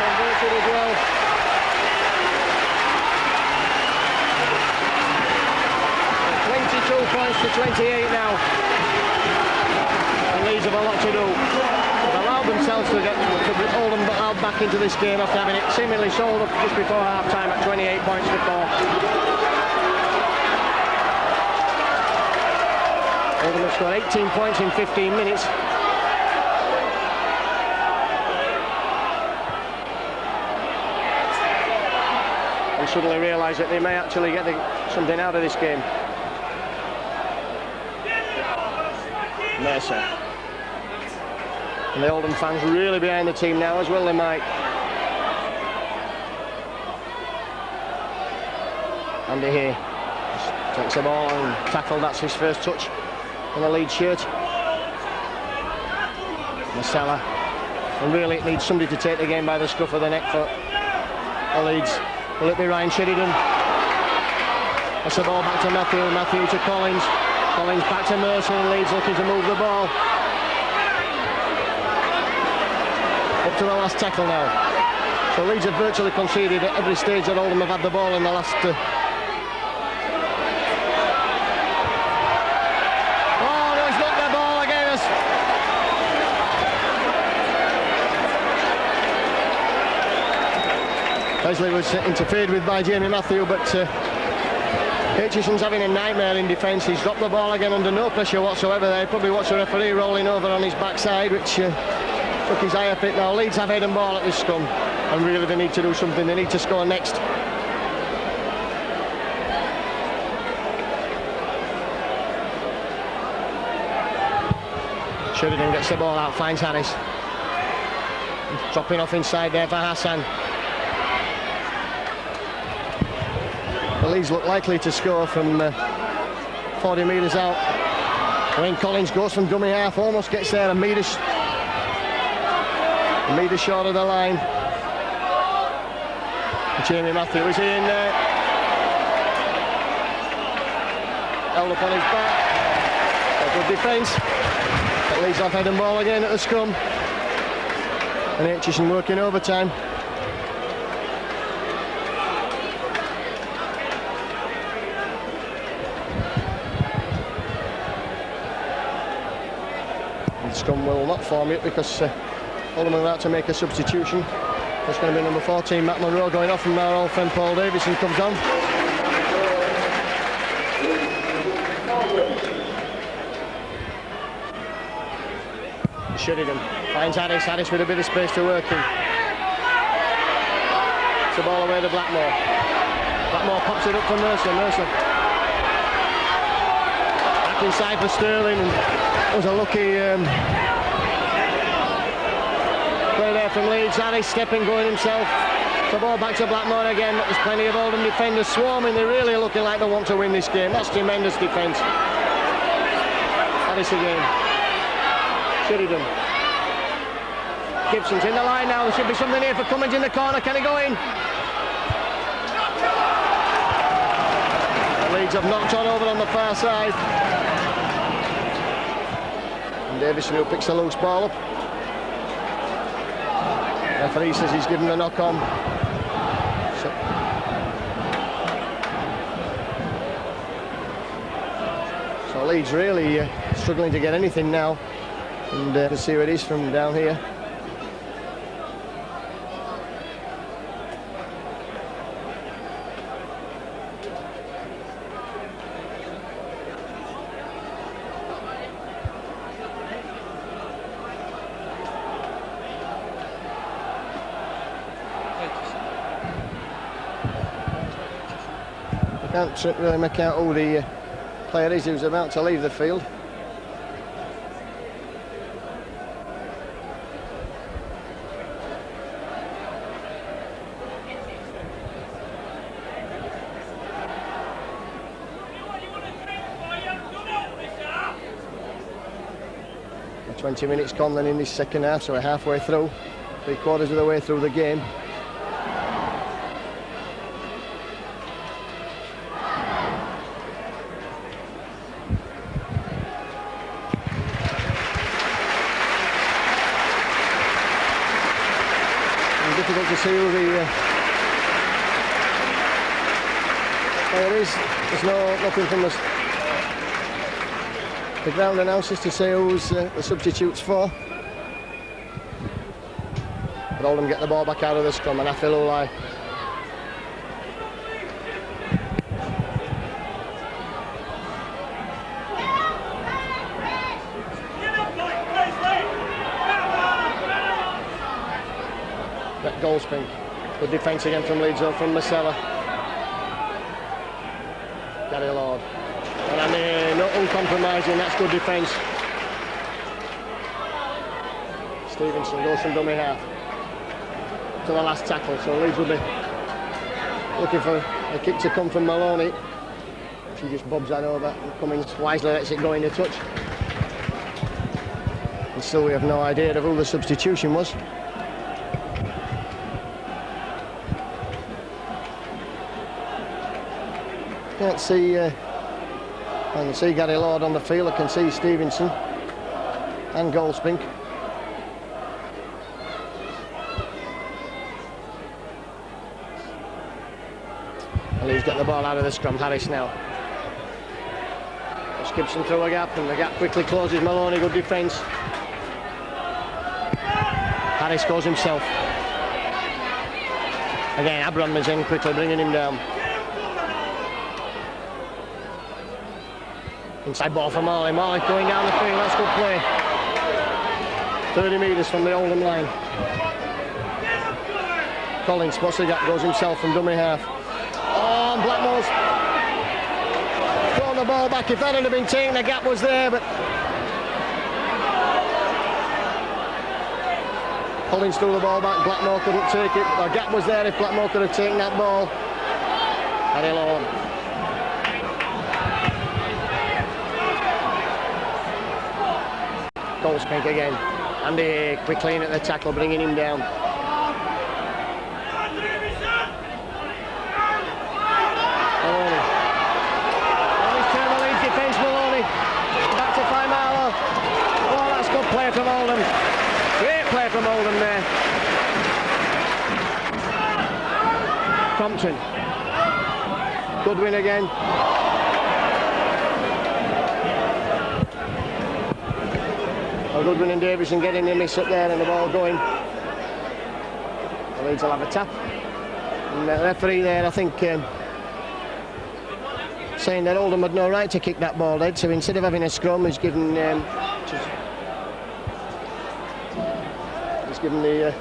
Converted as well. Points to 28 now. And Leeds have a lot to do. They've allowed themselves to get Oldham back into this game after having it seemingly sold up just before half time at 28 points to 4. Oldham have scored 18 points in 15 minutes. And suddenly realise that they may actually get something out of this game. Mercer. And the Oldham fans really behind the team now, as well they might. Andy here takes the ball and tackle. That's his first touch on the Leeds shirt. Marcella. And really it needs somebody to take the game by the scruff of the neck for the Leeds. Will it be Ryan Sheridan? That's the ball back to Matthew. Matthew to Collins. Collins back to Mercer, and Leeds looking to move the ball. Up to the last tackle now. So Leeds have virtually conceded at every stage that Oldham have had the ball in the last... Oh, no, he's knocked the ball against us. Leslie was interfered with by Jamie Matthew, but... Aitchison's having a nightmare in defence. He's dropped the ball again under no pressure whatsoever there. Probably watched the referee rolling over on his backside, which took his eye off it. Now Leeds have head and ball at this scrum, and really they need to do something. They need to score next. Sheridan gets the ball out, finds Harris. Dropping off inside there for Hassan. The Leeds look likely to score from 40 metres out. Wayne Collins goes from dummy half, almost gets there, a metre short of the line. Jamie Matthew is in there. Held up on his back. A good defence. But Leeds off head and ball again at the scrum. And Aitchison working overtime. Scrum will not form yet because Oldham are about to make a substitution. It's going to be number 14, Matt Monroe, going off, and our old friend Paul Davison comes on. Sheridan finds Harris with a bit of space to work in. It's the ball away to Blackmore. Blackmore pops it up for Mercer. Back inside for Sterling. It was a lucky play there from Leeds. Harris stepping, going himself. The ball back to Blackmore again, but there's plenty of Oldham defenders swarming. They're really looking like they want to win this game. That's tremendous defence. Harris again. Sheridan. Gibson's in the line now. There should be something here for Cummins in the corner. Can he go in? The Leeds have knocked on over on the far side. And Davison who picks a loose ball up. Referee says he's given the knock on. So Leeds really struggling to get anything now. And you can see where it is from down here. Can't really make out who the player is who's about to leave the field. The 20 minutes gone then in this second half, so we're halfway through, 3/4 of the way through the game. Difficult to see who the player is. There's nothing from the ground announcers to say who's the substitutes for. But Oldham get the ball back out of the scrum, and Afilulai. Goldspink. Good defence again from Leeds, from Marcella. Gary Lord. And I mean, not uncompromising, that's good defence. Stevenson goes from dummy half to the last tackle, so Leeds will be looking for a kick to come from Maloney. She just bobs that over, and Cummins wisely lets it go in the touch. And still we have no idea of who the substitution was. Can't see, I can see Gary Lord on the field. I can see Stevenson and Goldspink. And he's got the ball out of the scrum. Harris now. Gibson through a gap, and the gap quickly closes. Maloney, good defence. Harris goes himself. Again, Abram is in quickly, bringing him down. Inside ball for Marley. Marley going down the field. That's good play. 30 metres from the Oldham line. Collins spots the gap, goes himself from dummy half. Oh, and Blackmore's thrown the ball back. If that had been taken, the gap was there, but Collins threw the ball back. Blackmore couldn't take it. The gap was there if Blackmore could have taken that ball. Harry Lord. Goldspink again. Andy quickly in at the tackle, bringing him down. Maloney. He's turned the Leeds defence, Maloney. Back to Faimalo. Oh, that's good play from Oldham. Great play from Oldham there. Compton. Good win again. Goodwin and Davison getting the miss up there and the ball going. The Leeds will have a tap. And the referee there, I think, saying that Oldham had no right to kick that ball dead, so instead of having a scrum, he's given He's given the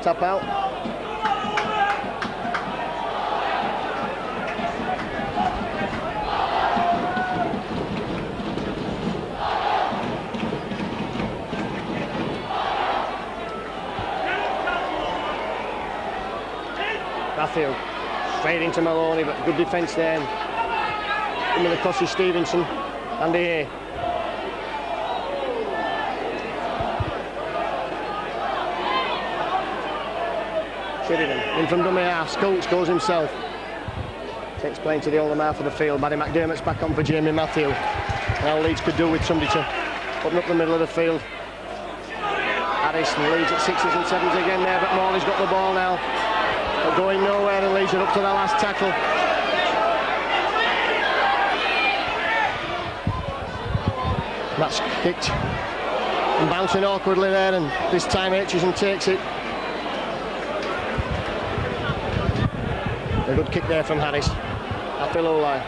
tap out. Matthew, straight into Maloney, but good defence there. Into the cross of Stevenson, and here. Sheridan in from dummy half, Schultz goes himself. Takes play into the Oldham half of the field. Barry McDermott's back on for Jamie Matthew. Now Leeds could do with somebody to open up the middle of the field. Harris and Leeds at 6s and 7s again there, but Morley's got the ball now. They're going nowhere, and Leeds are up to their last tackle. That's kicked and bouncing awkwardly there, and this time Aitchison takes it. A good kick there from Harris. At the low line.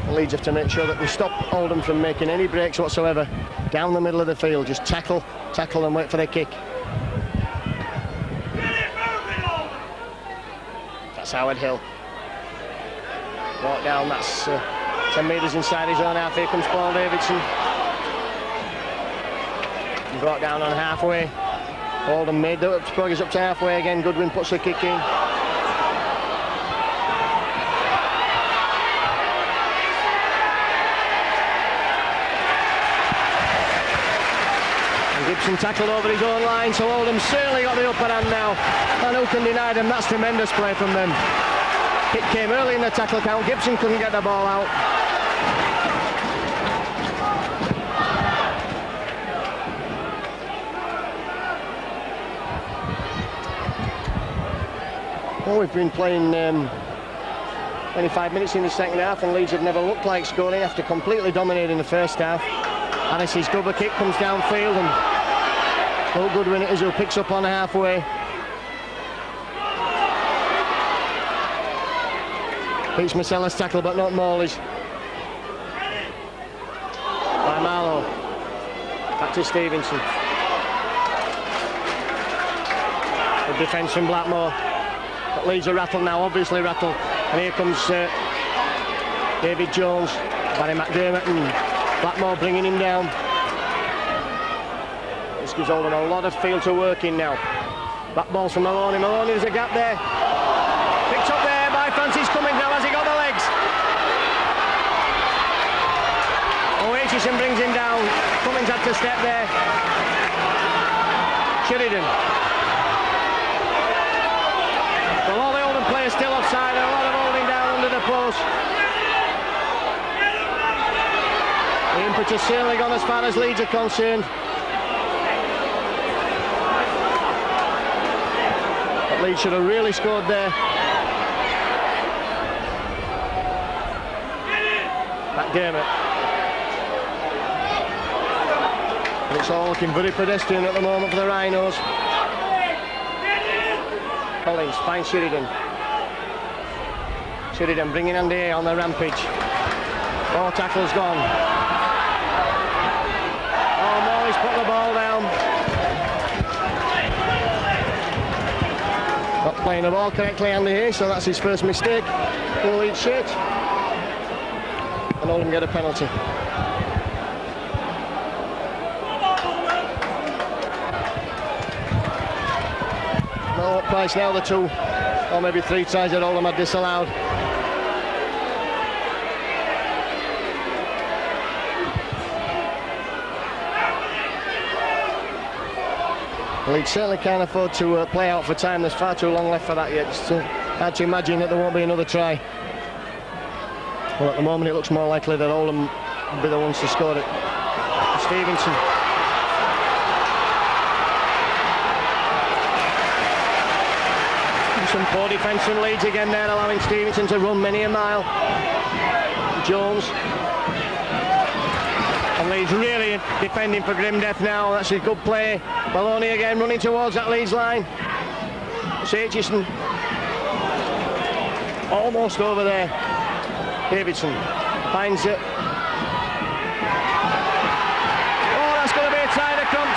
The Leeds have to make sure that we stop Oldham from making any breaks whatsoever down the middle of the field. Just tackle and wait for their kick. That's Howard Hill. Brought down, that's 10 metres inside his own half. Here comes Paul Davidson. Brought down on halfway. Oldham made the progress up to halfway again. Goodwin puts the kick in. And Gibson tackled over his own line, so Oldham certainly got the upper hand now. And who can deny them? That's tremendous play from them. Kick came early in the tackle count. Gibson couldn't get the ball out. Well, we've been playing 25 minutes in the second half, and Leeds have never looked like scoring after completely dominating the first half. Harris's double kick comes downfield, and no Goodwin it is who picks up on halfway. Beats Masella's tackle, but not Morley's. By Marlowe. Back to Stevenson. Good defence from Blackmore. But Leeds are rattled now, obviously rattled. And here comes David Jones, Barry McDermott and Blackmore bringing him down. This gives Oldham a lot of field to work in now. Back ball from Maloney. Maloney, there's a gap there. Picked up there by Francis Cummings. Now has he got the legs? Oh, Aitchison brings him down. Cummings had to step there. Sheridan. Well, all the Oldham players still offside, and a lot of holding down under the post. The impetus certainly gone as far as Leeds are concerned. But Leeds should have really scored there. McDermott. And it's all looking very pedestrian at the moment for the Rhinos. Collins finds Sheridan. Sheridan bringing Andy on the rampage. Oh, tackle's gone. Oh, Morley's put the ball down. Not playing the ball correctly, Andy here, so that's his first mistake. Full Leeds shirt. And Oldham get a penalty. What price now, the 2 or maybe 3 tries that Oldham had disallowed. Leeds certainly can't afford to play out for time. There's far too long left for that yet. It's hard to imagine that there won't be another try. Well, at the moment it looks more likely that Oldham will be the ones to score it. Stevenson. Some poor defence from Leeds again there, allowing Stevenson to run many a mile. Jones. And Leeds really defending for grim death now. That's a good play. Maloney again running towards that Leeds line. Aitchison almost over there. Davidson finds it. Oh, that's going to be a try to come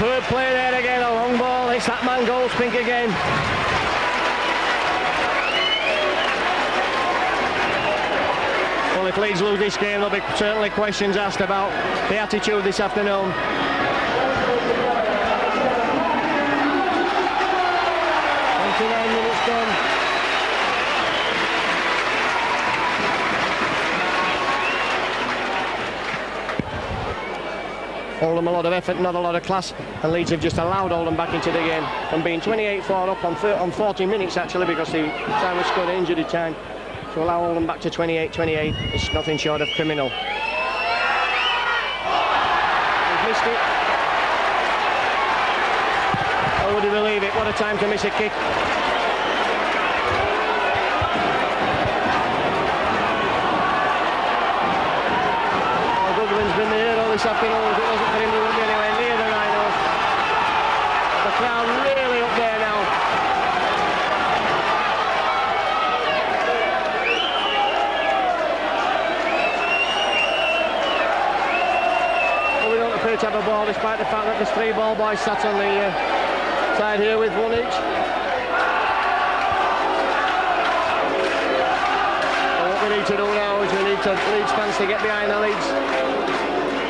Superb play there again, a long ball, it's that man Goldspink again. Well, if Leeds lose this game, there'll be certainly questions asked about the attitude this afternoon. 29 minutes gone. Oldham a lot of effort, not a lot of class, and Leeds have just allowed Oldham back into the game from being 28-4 up on 40 minutes actually, because the time was scored injury time. To allow Oldham back to 28-28 is nothing short of criminal. He's missed it. Oh, would he believe it? What a time to miss a kick. Oh, Goodwin's been the hero this afternoon. If it wasn't for him, he wouldn't be anywhere near the Rhinos. The crowd really up there now. To have a ball, despite the fact that there's 3 ball boys sat on the side here with 1 each. And what we need to do now is we need Leeds fans to get behind the Leeds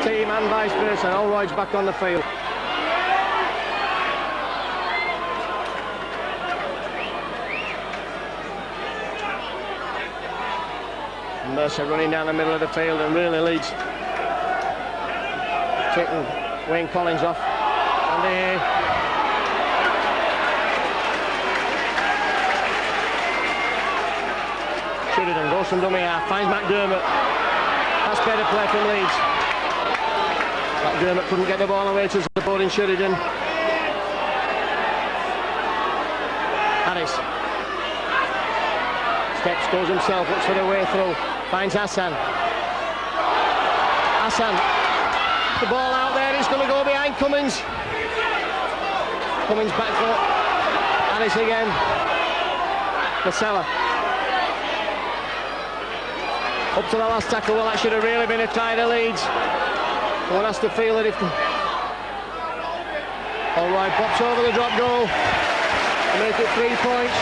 team and vice versa. Allroyd's back on the field. And Mercer running down the middle of the field, and really Leeds taking Wayne Collins off, and Sheridan goes from dummy half, finds McDermott. That's better play from Leeds. McDermott couldn't get the ball away to supporting Sheridan. Harris steps, goes himself, looks for the way through, finds Hassan. The ball out there, it's going to go behind Cummins. Cummins back foot. Harris again. Casella. Up to the last tackle. Well, that should have really been a try to Leeds. One has to feel it if... All right, pops over the drop goal. To make it 3 points.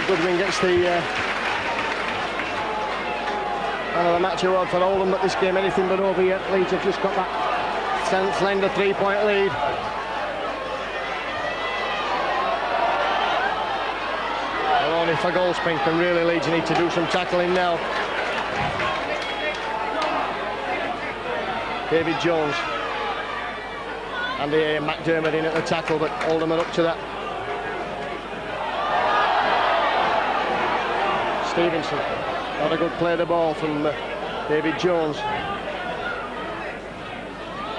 Goodwin gets the man of the match award for Oldham, but this game anything but over yet. Leeds have just got that slender 3-point lead. Well, only for Goldspink, and really Leeds need to do some tackling now. David Jones and McDermott in at the tackle, but Oldham are up to that. Stevenson, not a good play the ball from David Jones.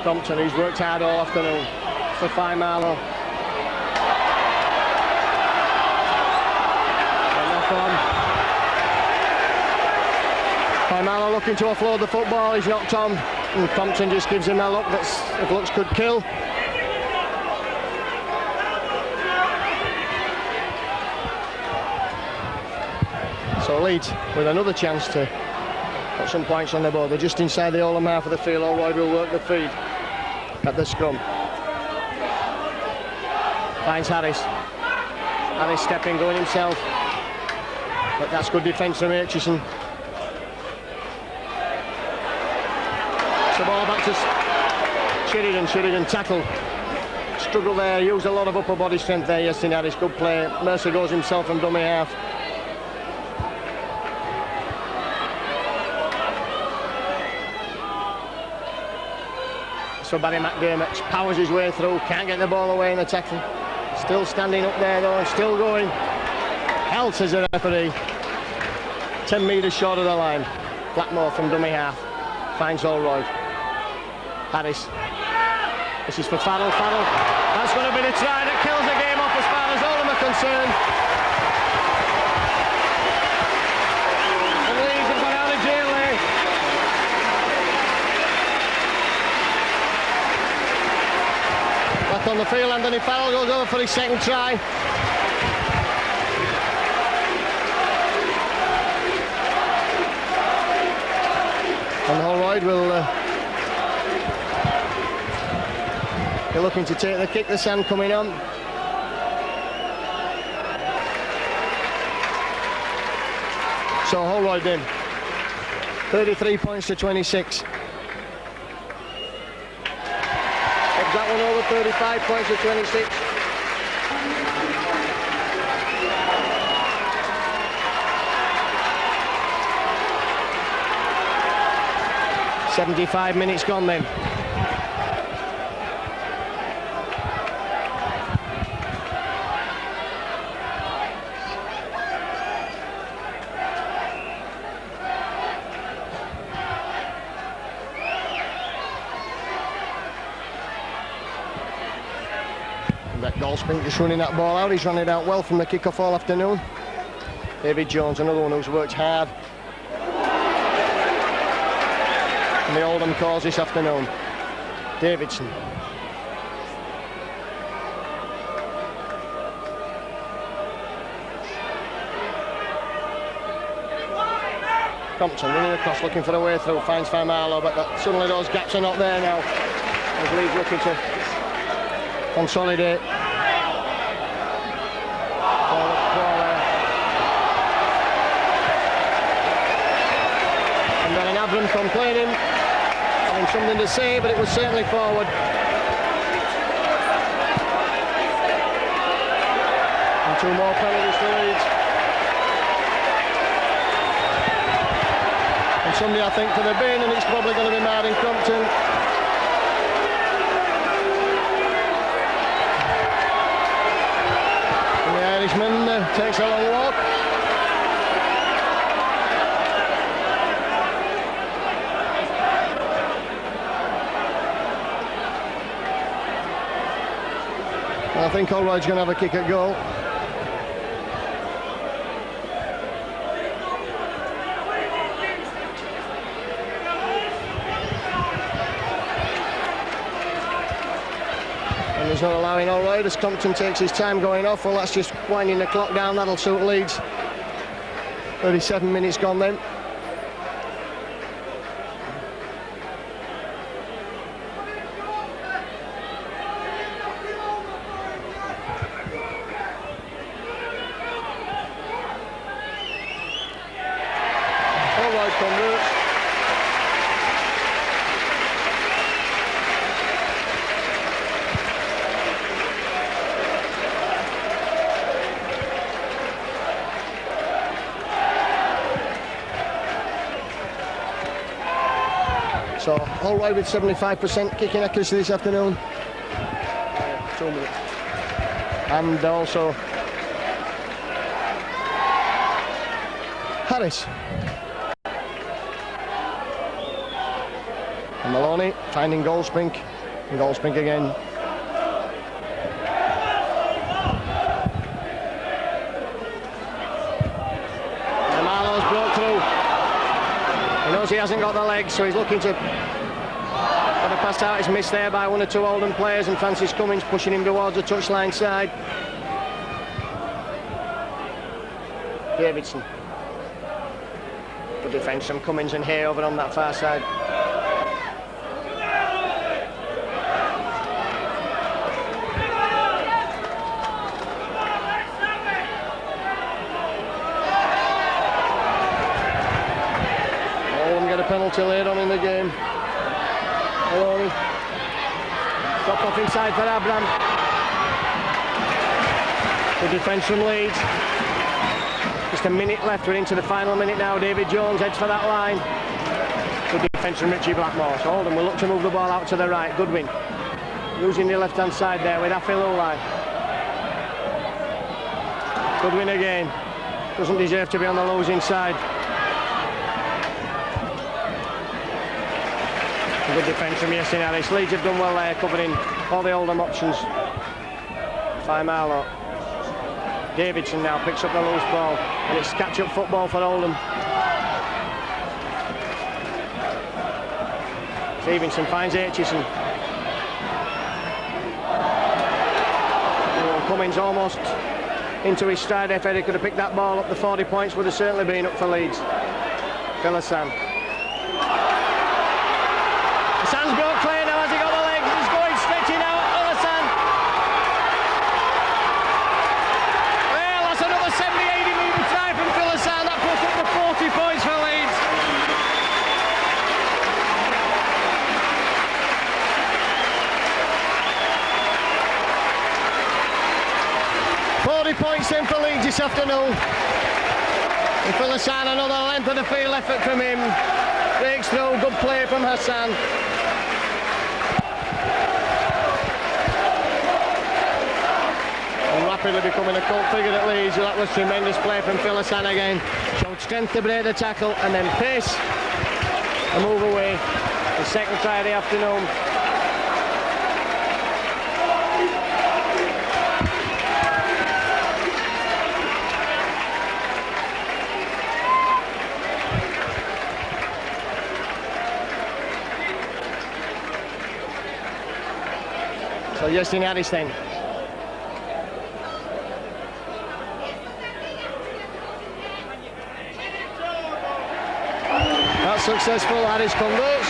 Compton, he's worked hard all afternoon for Faimalo. Faimalo looking to offload the football, he's knocked on, and Compton just gives him a look that's, if looks could kill. So Leeds with another chance to put some points on the board. They're just inside the Oldham half of the field. Allroyd will work the feed at the scrum. Finds Harris. Harris stepping, going himself. But that's good defence from Aitchison. The ball back to Sheridan. Sheridan tackle. Struggle there, used a lot of upper body strength there yesterday. Harris, good play. Mercer goes himself from dummy half. So Barry McDermott powers his way through, can't get the ball away in the tackle. Still standing up there though, still going. Held, says the referee. 10 metres short of the line. Blackmore from dummy half. Finds Allroyd. Harris. This is for Farrell. That's going to be the try that kills the game off as far as Oldham are concerned. And Leeds on the field. Anthony Farrell goes over for his second try. And Holroyd will be looking to take the kick. The sand coming on. So Holroyd in. 33 points to 26. That one over, 35 points to 26. "75 minutes gone then. Goldspink just running that ball out. He's run it out well from the kick-off all afternoon. David Jones, another one who's worked hard in the Oldham cause this afternoon. Davidson. Compton running across, looking for a way through, finds Faimalo, but suddenly those gaps are not there now. As Leeds looking to consolidate. And then an Abram complaining, having something to say, but it was certainly forward. And two more penalties for Leeds. And somebody I think for the bin, and it's probably going to be Martin Compton. And the Irishman takes a long walk. I think Holroyd's going to have a kick at goal. And he's not allowing Holroyd as Compton takes his time going off. Well, that's just winding the clock down. That'll suit Leeds. 37 minutes gone then. So Holroyd with 75% kicking accuracy this afternoon. 2 minutes. And also Harris. And Maloney finding Goldspink. And Goldspink again. And Marlowe's broke through. He knows he hasn't got the legs, so he's looking to get a pass out. He's missed there by one or two Oldham players, and Francis Cummins pushing him towards the touchline side. Davidson. Good defence from Cummins and Hay over on that far side. Penalty later on in the game. Maloney. Drop off inside for Abram. Good defence from Leeds. Just a minute left. We're into the final minute now. David Jones heads for that line. Good defence from Richie Blackmore. So Oldham will look to move the ball out to the right. Goodwin. Losing the left-hand side there with Afilulai. Goodwin again. Doesn't deserve to be on the losing side. Good defence from Yasin Harris. Leeds have done well there, covering all the Oldham options. Faimalo. Davidson now picks up the loose ball, and it's catch-up football for Oldham. Stevenson finds Aitchison. Well, Cummins almost into his stride. If Eddie could have picked that ball up, the 40 points would have certainly been up for Leeds. Philissan. Hassan's broke clear now. Has he got the legs? He's going stretching out. Philissan. Well, that's another 70-80 metre try from Philissan. That puts up the 40 points for Leeds. Points in for Leeds this afternoon. And Philissan, another length of the field effort from him. Breaks through, good play from Hassan. And rapidly becoming a cult figure at Leeds. That was tremendous play from Philissan again. Showed strength to break the tackle and then pace and move away. The second try of the afternoon. So Justin Harris then. That's successful, Harris converts.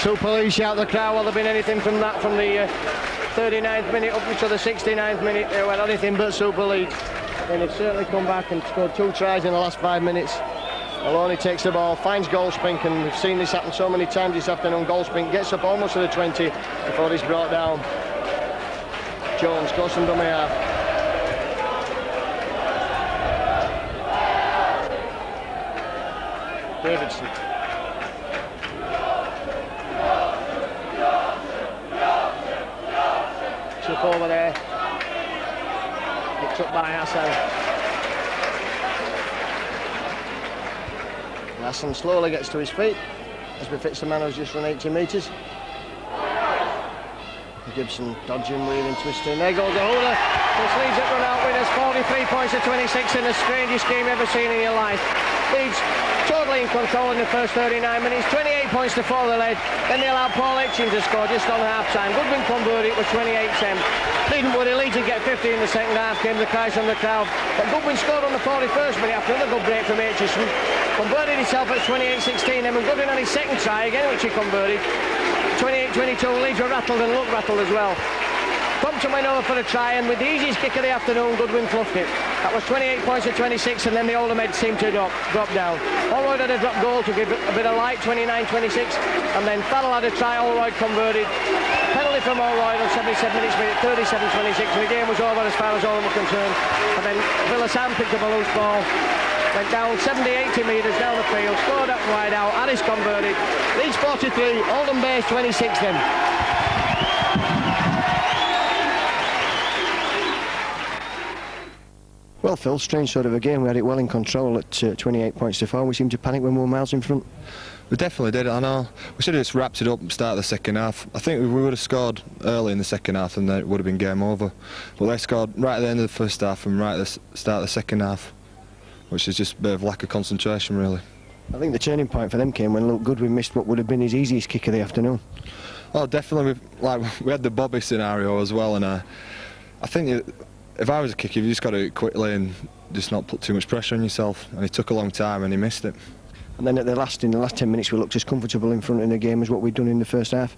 Super League shout the crowd. Will there been anything from that from the 39th minute up to the 69th minute? They were anything but Super League. And they've certainly come back and scored 2 tries in the last 5 minutes. Maloney takes the ball, finds Goldspink, and we've seen this happen so many times this afternoon. Goldspink gets up almost to the 20 before he's brought down. Jones goes from dummy half. Davidson. Chip over there. Picked up by Hassan. Hassan slowly gets to his feet as befits the man who's just run 80 metres. Gibson dodging, weaving, twisting. There goes the holder. This Leeds have run out winners, 43 points to 26 in the strangest game ever seen in your life. Leeds totally in control in the first 39 minutes, 28 points to 4 they led. Then they allowed Paul Hitchens to score just on half-time. Goodwin converted, it was 28-10. Needn't worry, Leeds would get 50 in the second half, came the cries from the crowd. But Goodwin scored on the 41st minute after another good break from Hitchison. Converted himself at 28-16, then when Goodwin on his second try again, which he converted. 28-22, Leeds were rattled and looked rattled as well. Compton went over for a try, and with the easiest kick of the afternoon, Goodwin fluffed it. That was 28 points to 26, and then the Oldham heads seemed to drop down. Allroyd had a drop goal to give a bit of light, 29-26, and then Farrell had a try, Allroyd converted. Penalty from Allroyd on 77 minutes, 37-26, and the game was over as far as Oldham were concerned. And then Philissan picked up a loose ball, went down 70-80 metres down the field, scored up wide out, Harris converted. Leeds 43, Oldham base 26 then. Well, Phil, strange sort of a game. We had it well in control at 28 points to 4. We seemed to panic when we were miles in front. We definitely did. I know. We should have just wrapped it up and started the second half. I think we would have scored early in the second half and then it would have been game over. But they scored right at the end of the first half and right at the start of the second half, which is just a bit of lack of concentration, really. I think the turning point for them came when Luke Goodwin missed what would have been his easiest kick of the afternoon. Well, definitely. We had the Bobby scenario as well, and I think if I was a kicker, you just got to do it quickly and just not put too much pressure on yourself. And it took a long time, and he missed it. And then in the last 10 minutes, we looked as comfortable in front in the game as what we'd done in the first half.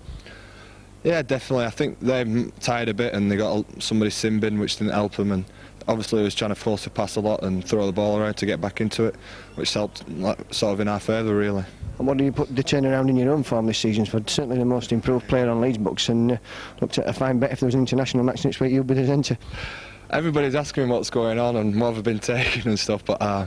Yeah, definitely. I think they tired a bit, and they got somebody sin bin, which didn't help them. And obviously, he was trying to force the pass a lot and throw the ball around to get back into it, which helped sort of in our favour, really. And what do you put the turnaround in your own form this season? For certainly the most improved player on Leeds books, and looked at a fine bet if there was an international match next week, you'd be the centre. Everybody's asking me what's going on and what I've been taking and stuff, but I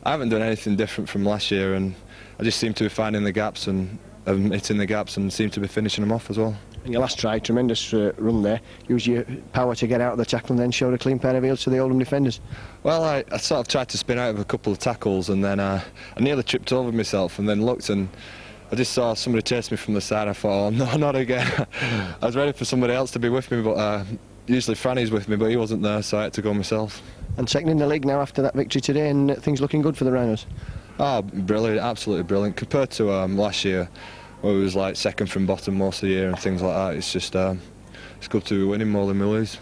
haven't done anything different from last year, and I just seem to be finding the gaps and hitting the gaps and seem to be finishing them off as well. In your last try, tremendous run there. Use your power to get out of the tackle and then showed a clean pair of heels to the Oldham defenders. Well, I sort of tried to spin out of a couple of tackles and then I nearly tripped over myself and then looked and I just saw somebody chase me from the side. I thought, oh no, not again. I was ready for somebody else to be with me, but usually Franny's with me, but he wasn't there, so I had to go myself. And second in the league now after that victory today, and things looking good for the Rhinos. Oh, brilliant, absolutely brilliant. Compared to last year, where it was like second from bottom most of the year and things like that, it's just it's good to be winning more than we lose.